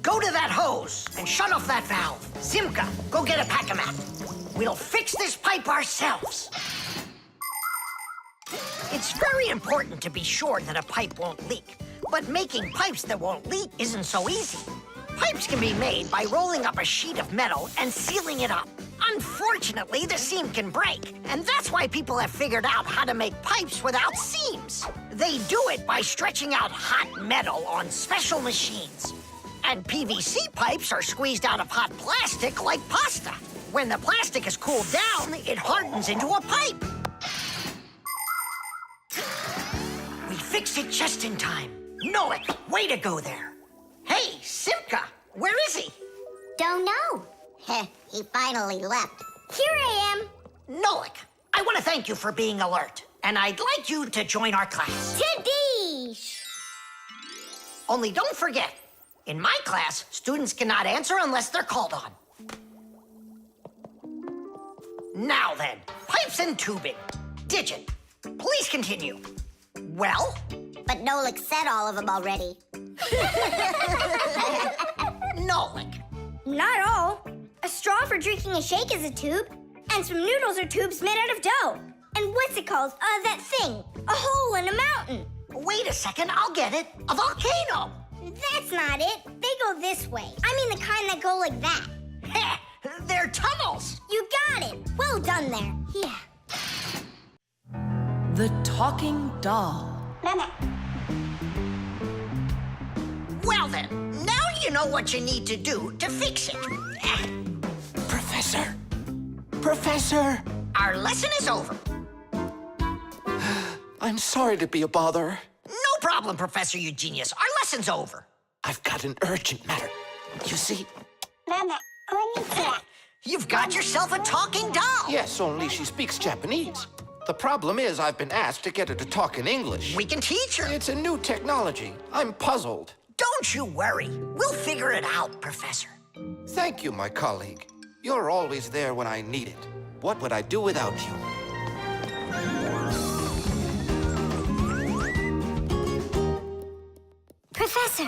Go to that hose and shut off that valve. Simka, go get a pack-a-mat. We'll fix this pipe ourselves. It's very important to be sure that a pipe won't leak. But making pipes that won't leak isn't so easy. Pipes can be made by rolling up a sheet of metal and sealing it up. Unfortunately, the seam can break, and that's why people have figured out how to make pipes without seams. They do it by stretching out hot metal on special machines. And PVC pipes are squeezed out of hot plastic like pasta. When the plastic is cooled down, it hardens into a pipe. We fixed it just in time. Nolik, way to go there. Hey, Simka, where is he? Don't know. He finally left. Here I am. Nolik, I want to thank you for being alert, and I'd like you to join our class. Tadish! Only don't forget, in my class, students cannot answer unless they're called on. Now then, pipes and tubing. Digit, please continue. Well? But Nolik said all of them already. Nolik. Not all. A straw for drinking a shake is a tube, and some noodles are tubes made out of dough. And what's it called? That thing. A hole in a mountain. Wait a second, I'll get it. A volcano. That's not it. They go this way. I mean the kind that go like that. Heh, they're tunnels. You got it. Well done there. Yeah. The talking doll. Well then, now you know what you need to do to fix it. Professor! Professor! Our lesson is over. I'm sorry to be a bother. No problem, Professor Eugenius. Our lesson's over. I've got an urgent matter. You see? You've got yourself a talking doll. Yes, only she speaks Japanese. The problem is I've been asked to get her to talk in English. We can teach her. It's a new technology. I'm puzzled. Don't you worry. We'll figure it out, Professor. Thank you, my colleague. You're always there when I need it. What would I do without you? Professor,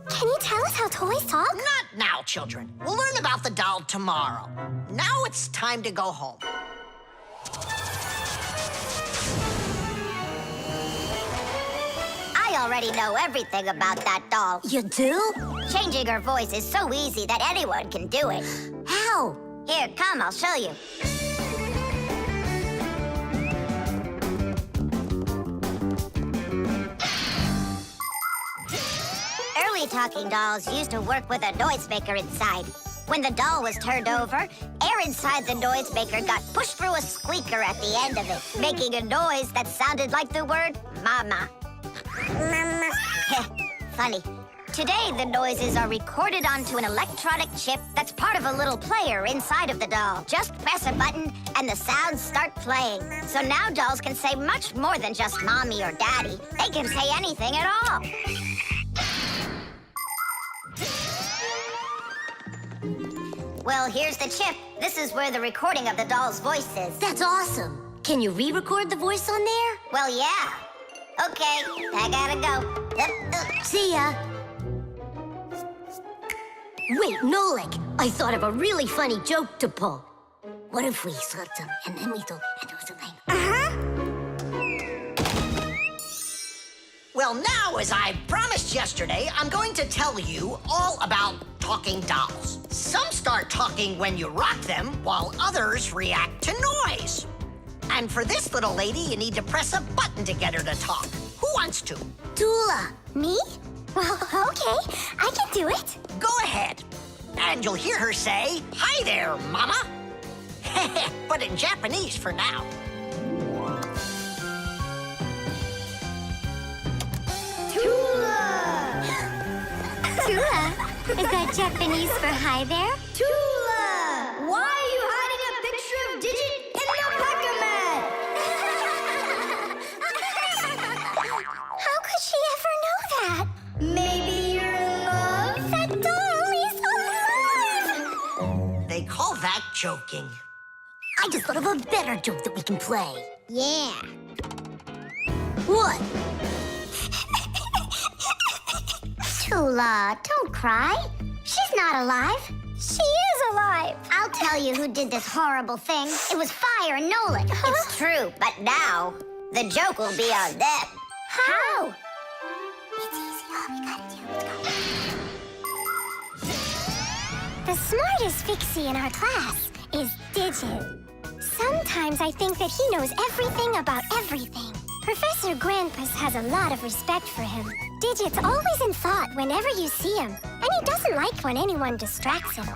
can you tell us how toys talk? Not now, children. We'll learn about the doll tomorrow. Now it's time to go home. I already know everything about that doll. You do? Changing her voice is so easy that anyone can do it. How? Here, come, I'll show you. Early talking dolls used to work with a noisemaker inside. When the doll was turned over, air inside the noisemaker got pushed through a squeaker at the end of it, making a noise that sounded like the word mama. Mama. Funny. Today, the noises are recorded onto an electronic chip that's part of a little player inside of the doll. Just press a button and the sounds start playing. So now dolls can say much more than just mommy or daddy. They can say anything at all. Well, here's the chip. This is where the recording of the doll's voice is. That's awesome. Can you re-record the voice on there? Well, yeah. Okay, I gotta go. See ya. Wait, Nolik, I thought of a really funny joke to pull. What if we slipped them and then we do something? Well, now, as I promised yesterday, I'm going to tell you all about talking dolls. Some start talking when you rock them, while others react to noise. And for this little lady, you need to press a button to get her to talk. Who wants to? Toola. Me? Well, okay, I can do it. Go ahead. And you'll hear her say, "Hi there, Mama." But in Japanese for now. Toola. Is that Japanese for hi there? Toola! Why are you hiding a picture of Digit in the Pac-Man? How could she ever know that? Maybe you're in love? That doll is alive! They call that joking. I just thought of a better joke that we can play. Yeah. What? Toola, don't cry. She's not alive. She is alive. I'll tell you who did this horrible thing. It was Fire and Nolik. It's true, but now the joke will be on them. How? It's easy. All we gotta do is go. The smartest Fixie in our class is Digit. Sometimes I think that he knows everything about everything. Professor Grandpus has a lot of respect for him. Digit's always in thought whenever you see him, and he doesn't like when anyone distracts him.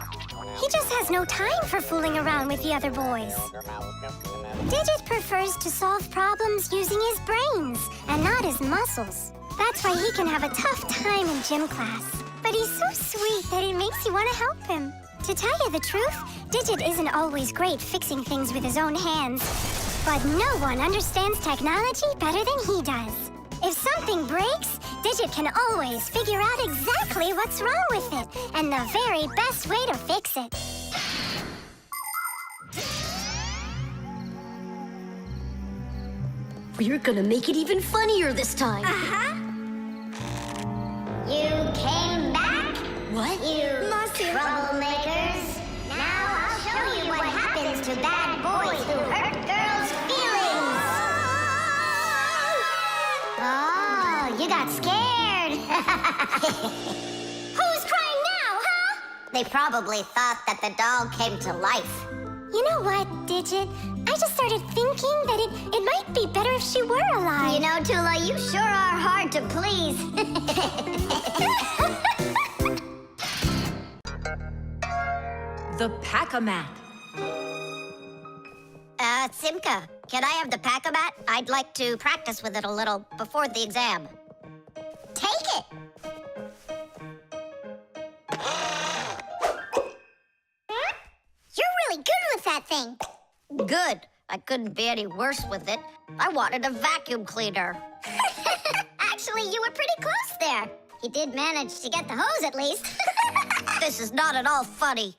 He just has no time for fooling around with the other boys. Digit prefers to solve problems using his brains and not his muscles. That's why he can have a tough time in gym class. But he's so sweet that it makes you want to help him. To tell you the truth, Digit isn't always great fixing things with his own hands. But no one understands technology better than he does. If something breaks, Digit can always figure out exactly what's wrong with it and the very best way to fix it. We're gonna make it even funnier this time. You came back? What? You troublemakers. Now I'll show you what happens to bad boys who hurt girls' feelings. Oh, you got scared. Who's crying now, huh? They probably thought that the doll came to life. You know what, Digit? I just started thinking that it might be better if she were alive. You know, Toola, you sure are hard to please. The Pack-A-Mat. Simka, can I have the Pack-A-Mat? I'd like to practice with it a little before the exam. Take it. You're really good with that thing. Good. I couldn't be any worse with it. I wanted a vacuum cleaner. Actually, you were pretty close there. He did manage to get the hose at least. This is not at all funny.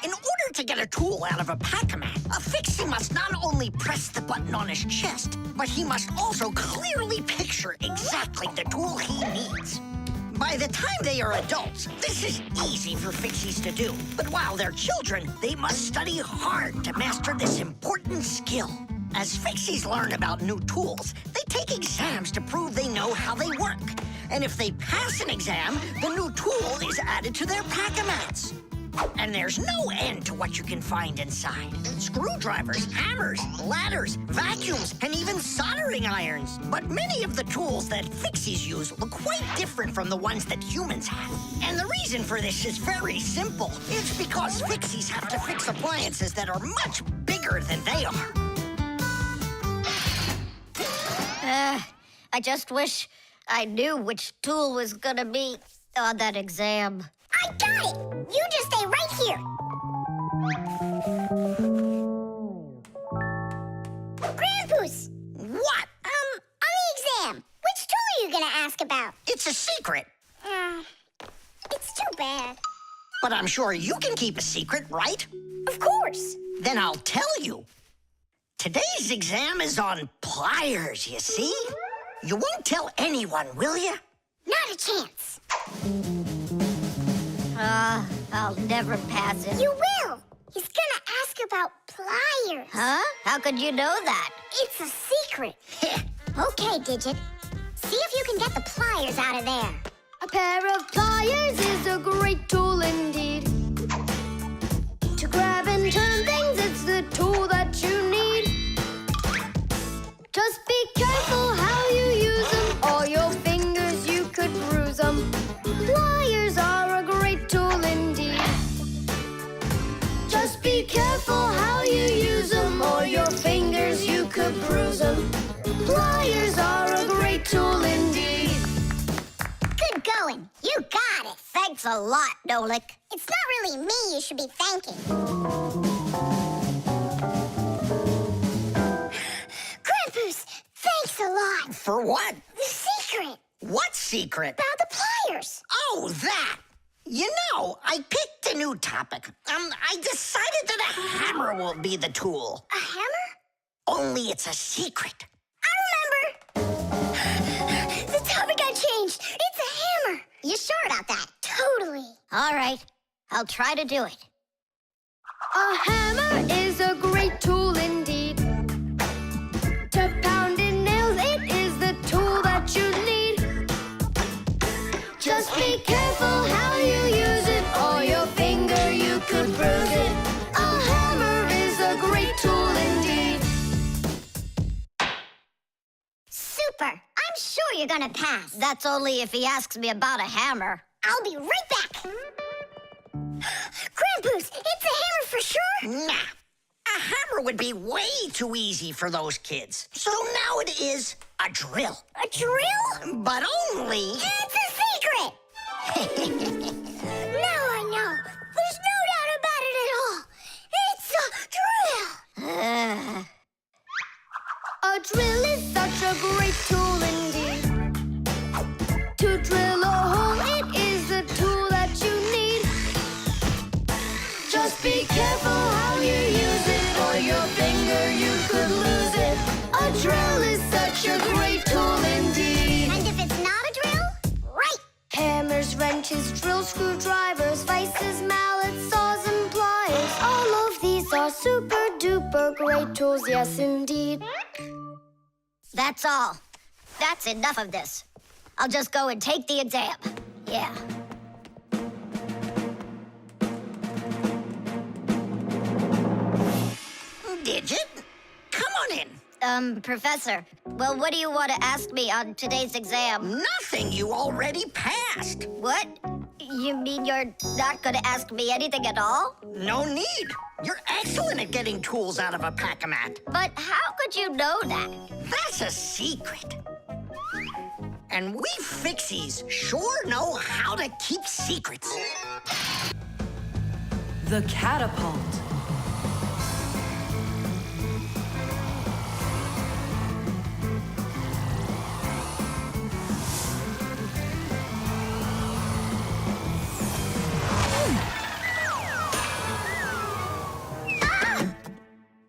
In order to get a tool out of a Pac-Man, a Fixie must not only press the button on his chest, but he must also clearly picture exactly the tool he needs. By the time they are adults, this is easy for Fixies to do. But while they're children, they must study hard to master this important skill. As Fixies learn about new tools, they take exams to prove they know how they work. And if they pass an exam, the new tool is added to their Pac-A-Mats. And there's no end to what you can find inside. Screwdrivers, hammers, ladders, vacuums, and even soldering irons. But many of the tools that Fixies use look quite different from the ones that humans have. And the reason for this is very simple. It's because Fixies have to fix appliances that are much bigger than they are. I just wish I knew which tool was gonna be on that exam. I got it. You just stay right here. Grandpus. What? On the exam, which tool are you gonna ask about? It's a secret. It's too bad. But I'm sure you can keep a secret, right? Of course. Then I'll tell you. Today's exam is on pliers, you see? You won't tell anyone, will you? Not a chance. I'll never pass it. You will. He's gonna ask about pliers. Huh? How could you know that? It's a secret. Okay, Digit. See if you can get the pliers out of there. A pair of pliers is a great tool indeed. To grab and turn things, it's the tool that you need. Just be careful how you use them, or your fingers you could bruise them. Pliers are a great tool indeed. Just be careful how you use them, or your fingers you could bruise them. Pliers are a great tool indeed. a lot, Nolik. It's not really me you should be thanking. Krampus, thanks a lot. For what? The secret. What secret? About the pliers. Oh, that. You know, I picked a new topic. I decided that a hammer will be the tool. A hammer? Only it's a secret. I remember. The topic got changed. It's a hammer. You sure about that? Totally. All right, I'll try to do it. A hammer is a great tool indeed. To pound in nails, it is the tool that you need. Just be careful how you use it, or your finger you could bruise it. A hammer is a great tool indeed. Super. I'm sure you're gonna pass. That's only if he asks me about a hammer. I'll be right back. Krampus, it's a hammer for sure? Nah. A hammer would be way too easy for those kids. So now it is a drill. A drill? But only... It's a secret! Now I know. There's no doubt about it at all. It's a drill! A drill is such a great tool indeed. To drill a hole, it is the tool that you need. Just be careful how you use it, or your finger you could lose it. A drill is such a great tool indeed. And if it's not a drill? Right! Hammers, wrenches, drills, screwdrivers, vices, mallets, saws, and pliers. All of these are super duper great tools, yes indeed. That's all. That's enough of this. I'll just go and take the exam. Yeah. Digit, come on in. Professor, well, what do you want to ask me on today's exam? Nothing, you already passed. What? You mean you're not going to ask me anything at all? No need. You're excellent at getting tools out of a pack-a-mat. But how could you know that? That's a secret. And we Fixies sure know how to keep secrets. The Catapult.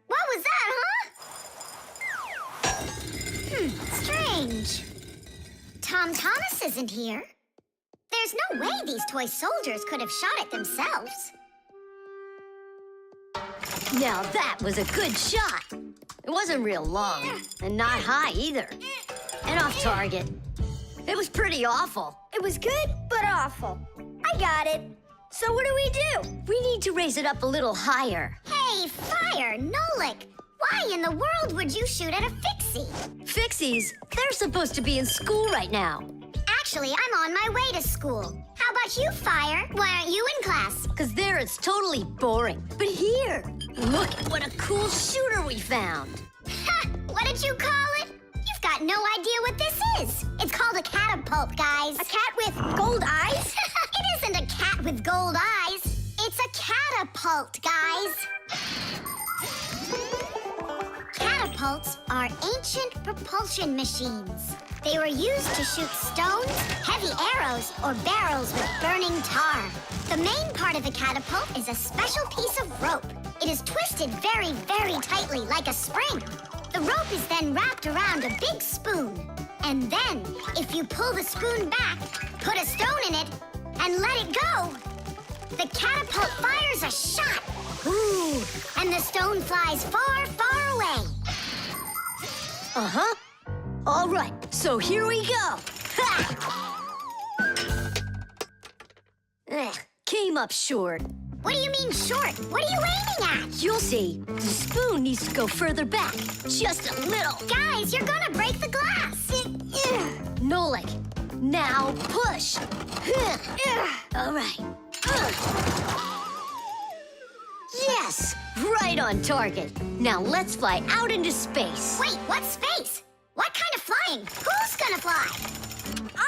What was that, huh? Strange. Tom Thomas isn't here. There's no way these toy soldiers could have shot it themselves. Now that was a good shot. It wasn't real long, and not high either. And off target. It was pretty awful. It was good, but awful. I got it. So what do we do? We need to raise it up a little higher. Hey, Fire, Nolik! Why in the world would you shoot at a Fixie? Fixies, they're supposed to be in school right now. Actually, I'm on my way to school. How about you, Fire? Why aren't you in class? Because there it's totally boring. But here, look at what a cool shooter we found. Ha! What did you call it? You've got no idea what this is. It's called a catapult, guys. A cat with gold eyes? It isn't a cat with gold eyes. It's a catapult, guys. Catapults are ancient propulsion machines. They were used to shoot stones, heavy arrows, or barrels with burning tar. The main part of the catapult is a special piece of rope. It is twisted very, very tightly like a spring. The rope is then wrapped around a big spoon. And then, if you pull the spoon back, put a stone in it, and let it go, the catapult fires a shot. Ooh, and the stone flies far, far away. Uh-huh. All right, so here we go. Ha! Came up short. What do you mean short? What are you aiming at? You'll see. The spoon needs to go further back. Just a little. Guys, you're gonna break the glass. Nolik, now push. All right. Yes, right on target. Now let's fly out into space. Wait, what space? What kind of flying? Who's gonna fly?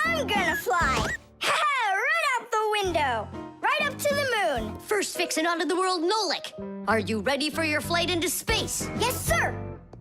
I'm gonna fly. Right out the window, right up to the moon. First fixin' onto the world, Nolik. Are you ready for your flight into space? Yes, sir.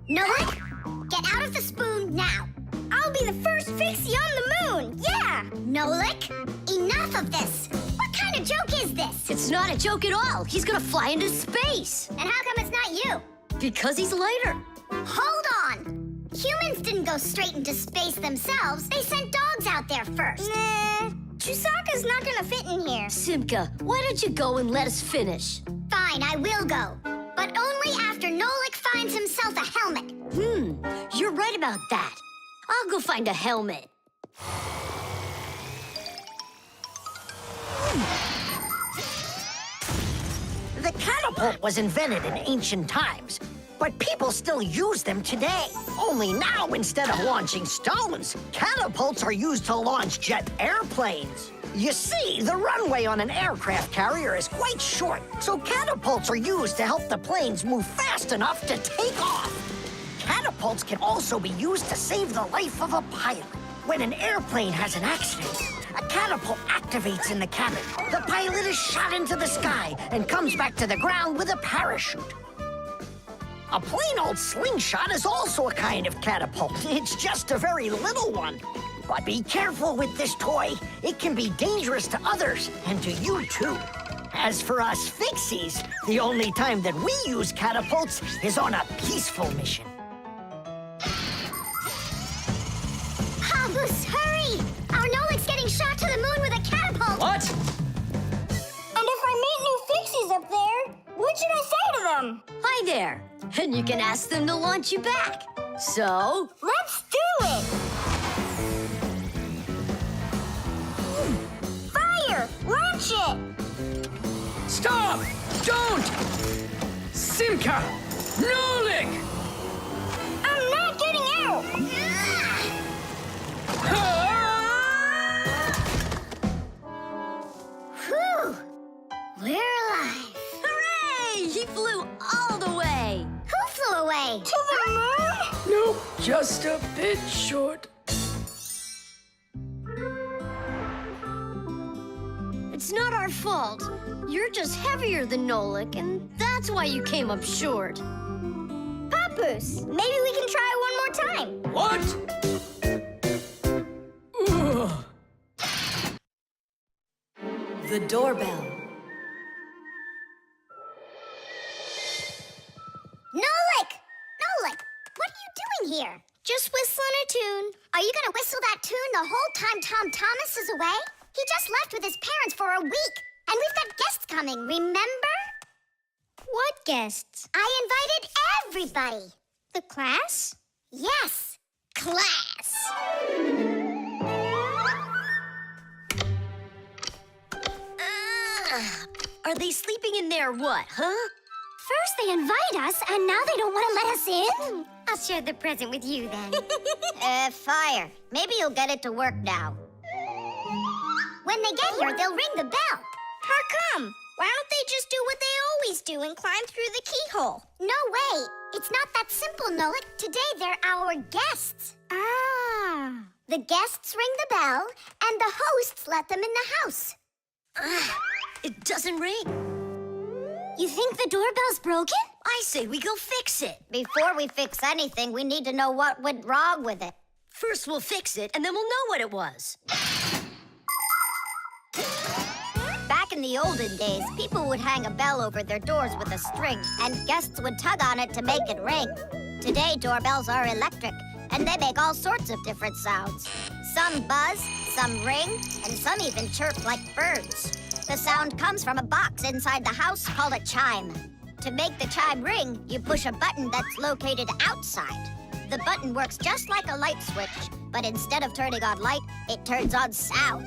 Nolik, get out of the spoon now. I'll be the first Fixie on the moon. Yeah. Nolik, enough of this. What kind of joke is this? It's not a joke at all. He's gonna fly into space. And how come it's not you? Because he's lighter. Hold on. Humans didn't go straight into space themselves. They sent dogs out there first. Nah, Chewbacca's not gonna fit in here. Simka, why don't you go and let us finish? Fine, I will go. But only after Nolik finds himself a helmet. You're right about that. I'll go find a helmet. The catapult was invented in ancient times, but people still use them today. Only now, instead of launching stones, catapults are used to launch jet airplanes. You see, the runway on an aircraft carrier is quite short, so catapults are used to help the planes move fast enough to take off. Catapults can also be used to save the life of a pilot. When an airplane has an accident, a catapult activates in the cabin. The pilot is shot into the sky and comes back to the ground with a parachute. A plain old slingshot is also a kind of catapult. It's just a very little one. But be careful with this toy. It can be dangerous to others and to you too. As for us Fixies, the only time that we use catapults is on a peaceful mission. Habus, hurry! Our Nolik's getting shot to the moon with a catapult. What? And if I meet new Fixies up there, what should I say to them? Hi there. And you can ask them to launch you back. So, Let's do it! Fire! Launch it! Stop! Don't! Simka! Nolik! I'm not getting out! Whew! We're alive. hooray! He flew all the way. Who flew away? To the moon? Nope, just a bit short. It's not our fault. You're just heavier than Nolik, and that's why you came up short. Papoose, maybe we can try one more time. What? Ugh. The doorbell. Nolik! Nolik, what are you doing here? Just whistling a tune. Are you gonna whistle that tune the whole time Tom Thomas is away? He just left with his parents for a week, and we've got guests coming, remember? What guests? I invited everybody. The class? Yes, class. Are they sleeping in there, what, huh? First they invite us, and now they don't want to let us in? I'll share the present with you then. Fire. Maybe you'll get it to work now. When they get here, they'll ring the bell. How come? Why don't they just do what they always do and climb through the keyhole? No way. It's not that simple, Nolik. Today they're our guests. Ah. The guests ring the bell, and the hosts let them in the house. It doesn't ring. You think the doorbell's broken? I say we go fix it. Before we fix anything, we need to know what went wrong with it. First we'll fix it, and then we'll know what it was. Back in the olden days, people would hang a bell over their doors with a string, and guests would tug on it to make it ring. Today, doorbells are electric, and they make all sorts of different sounds. Some buzz, some ring, and some even chirp like birds. The sound comes from a box inside the house called a chime. To make the chime ring, you push a button that's located outside. The button works just like a light switch, but instead of turning on light, it turns on sound.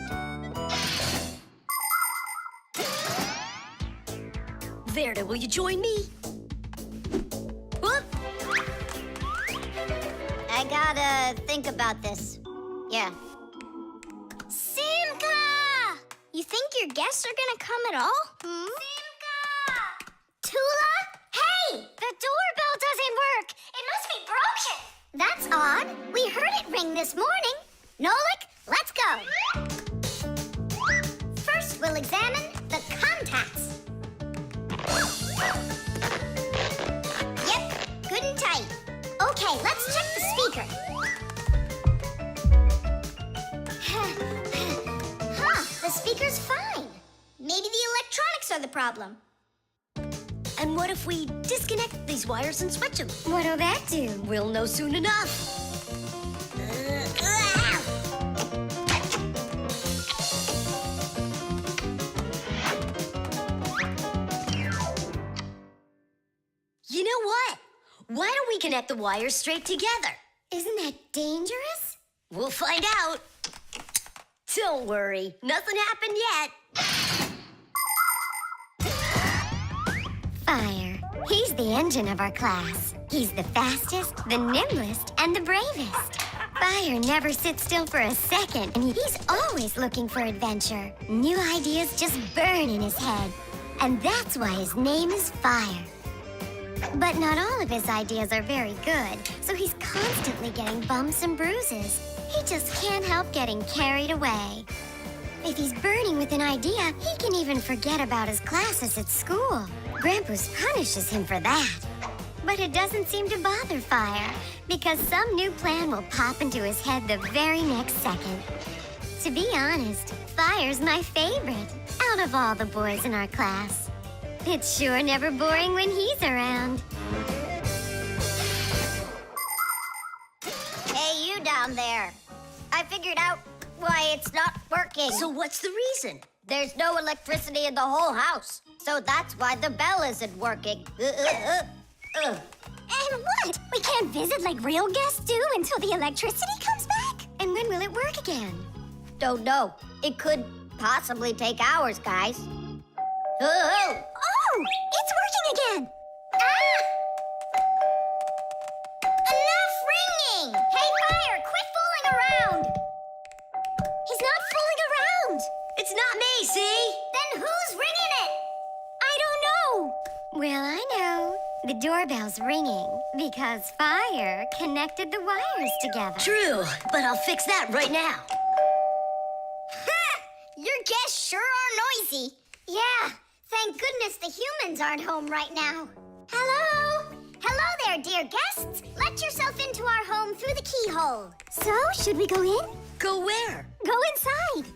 Verda, will you join me? Whoop! I gotta think about this. Yeah. Simka! You think your guests are gonna come at all? Simka! Toola? Hey! The doorbell doesn't work. It must be broken. That's odd. We heard it ring this morning. Nolik, let's go. First, we'll we'll examine the contacts. Yep, good and tight. Okay, let's check the speaker. Huh, the speaker's fine. Maybe the electronics are the problem. And what if we disconnect these wires and switch them? What'll that do? We'll know soon enough. You know what? Why don't we connect the wires straight together? Isn't that dangerous? We'll find out. Don't worry, nothing happened yet. Fire. He's the engine of our class. He's the fastest, the nimblest, and the bravest. Fire never sits still for a second, and he's always looking for adventure. New ideas just burn in his head, and that's why his name is Fire. But not all of his ideas are very good, so he's constantly getting bumps and bruises. He just can't help getting carried away. If he's burning with an idea, he can even forget about his classes at school. Grampus punishes him for that. But it doesn't seem to bother Fire, because some new plan will pop into his head the very next second. To be honest, Fire's my favorite out of all the boys in our class. It's sure never boring when he's around. Hey, you down there. I figured out why it's not working. So what's the reason? There's no electricity in the whole house, so that's why the bell isn't working. And what? We can't visit like real guests do until the electricity comes back? And when will it work again? Don't know. It could possibly take hours, guys. Oh, it's working again! Ah! Enough ringing! Hey, Fire, quit fooling around! He's not fooling around! It's not me, see? Then who's ringing it? I don't know. Well, I know. The doorbell's ringing because Fire connected the wires together. True, but I'll fix that right now. Ha! Your guests sure are noisy. Yeah, thank goodness the humans aren't home right now. Hello? Hello there, dear guests. Let yourself into our home through the keyhole. So, should we go in? Go where? Go inside.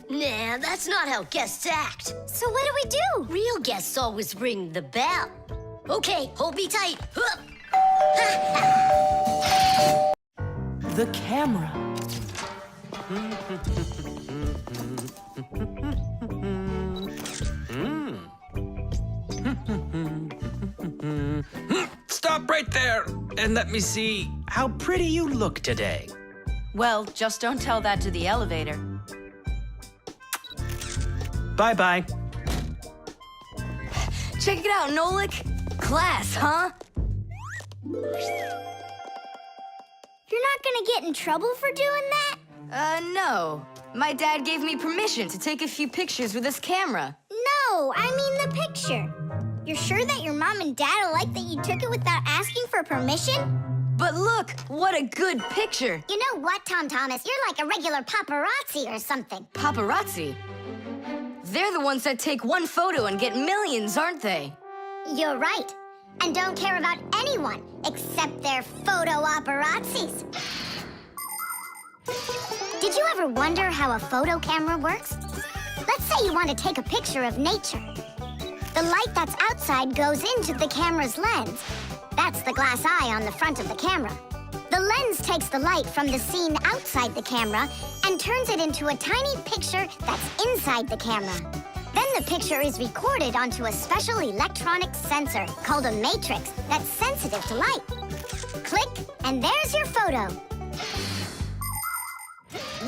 Nah, that's not how guests act. So what do we do? Real guests always ring the bell. Okay, hold me tight. The camera. Stop right there and let me see how pretty you look today. Well, just don't tell that to the elevator. Bye-bye. Check it out, Nolik. Class, huh? You're not gonna get in trouble for doing that? No. My dad gave me permission to take a few pictures with this camera. No, I mean the picture. You're sure that your mom and dad will like that you took it without asking for permission? But look, what a good picture. You know what, Tom Thomas? You're like a regular paparazzi or something. Paparazzi? They're the ones that take one photo and get millions, aren't they? You're right. And don't care about anyone except their photo paparazzis. Did you ever wonder how a photo camera works? Let's say you want to take a picture of nature. The light that's outside goes into the camera's lens. That's the glass eye on the front of the camera. The lens takes the light from the scene outside the camera and turns it into a tiny picture that's inside the camera. Then the picture is recorded onto a special electronic sensor called a matrix that's sensitive to light. Click, and there's your photo.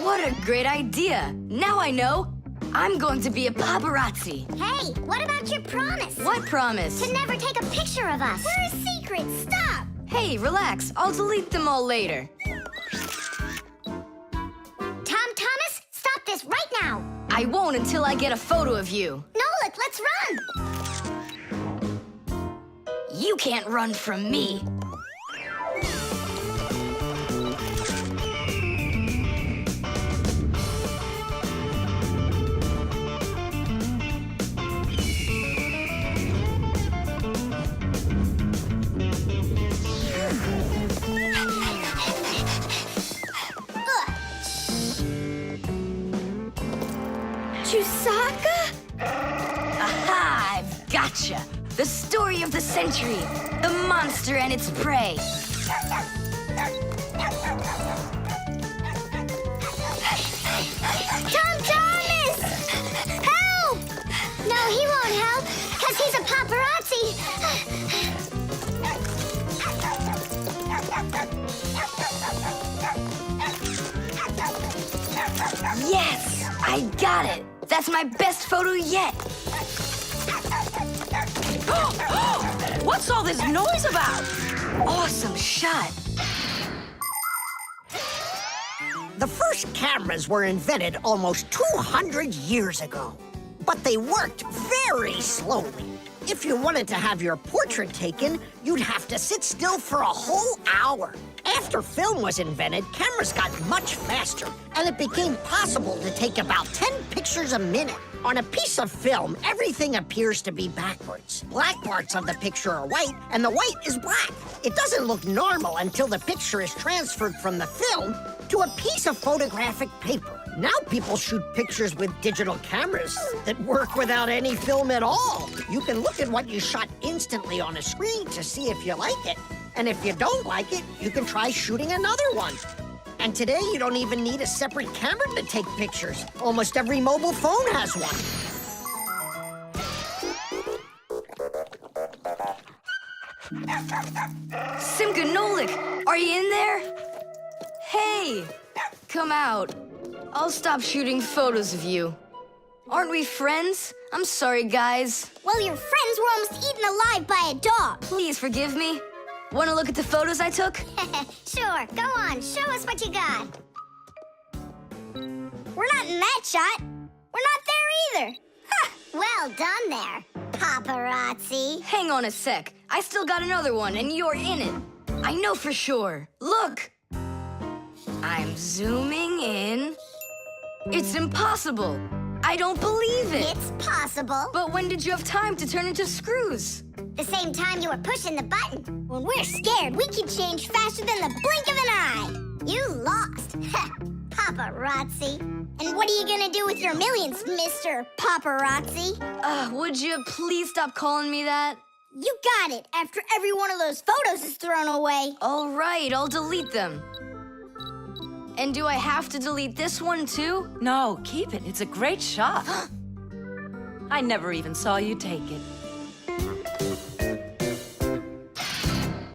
What a great idea. Now I know. I'm going to be a paparazzi. Hey, what about your promise? What promise? To never take a picture of us. We're a secret. Stop. Hey, relax. I'll delete them all later. Tom Thomas, stop this right now. I won't until I get a photo of you. Nolik, let's run. You can't run from me. Chusaka? Aha! I've gotcha! The story of the century. The monster and its prey. Tom Thomas! Help! No, he won't help, because he's a paparazzi. Yes! I got it! That's my best photo yet! What's all this noise about? Awesome shot! The first cameras were invented almost 200 years ago, but they worked very slowly. If you wanted to have your portrait taken, you'd have to sit still for a whole hour. After film was invented, cameras got much faster, and it became possible to take about 10 pictures a minute. On a piece of film, everything appears to be backwards. Black parts of the picture are white, and the white is black. It doesn't look normal until the picture is transferred from the film to a piece of photographic paper. Now people shoot pictures with digital cameras that work without any film at all. You can look at what you shot instantly on a screen to see if you like it. And if you don't like it, you can try shooting another one. And today, you don't even need a separate camera to take pictures. Almost every mobile phone has one. Simka and Nolik, are you in there? Hey, come out. I'll stop shooting photos of you. Aren't we friends? I'm sorry, guys. Well, your friends were almost eaten alive by a dog. Please forgive me. Want to look at the photos I took? Sure, go on, show us what you got. We're not in that shot. We're not there either. Ha! Well done there, paparazzi. Hang on a sec. I still got another one, and you're in it. I know for sure. Look! I'm zooming in. It's impossible. I don't believe it. It's possible. But when did you have time to turn into screws? The same time you were pushing the button. When we're scared, we can change faster than the blink of an eye. You lost. Paparazzi. And what are you gonna do with your millions, Mr. Paparazzi? Would you please stop calling me that? You got it, after every one of those photos is thrown away. All right, I'll delete them. And do I have to delete this one too? No, keep it. It's a great shot. I never even saw you take it.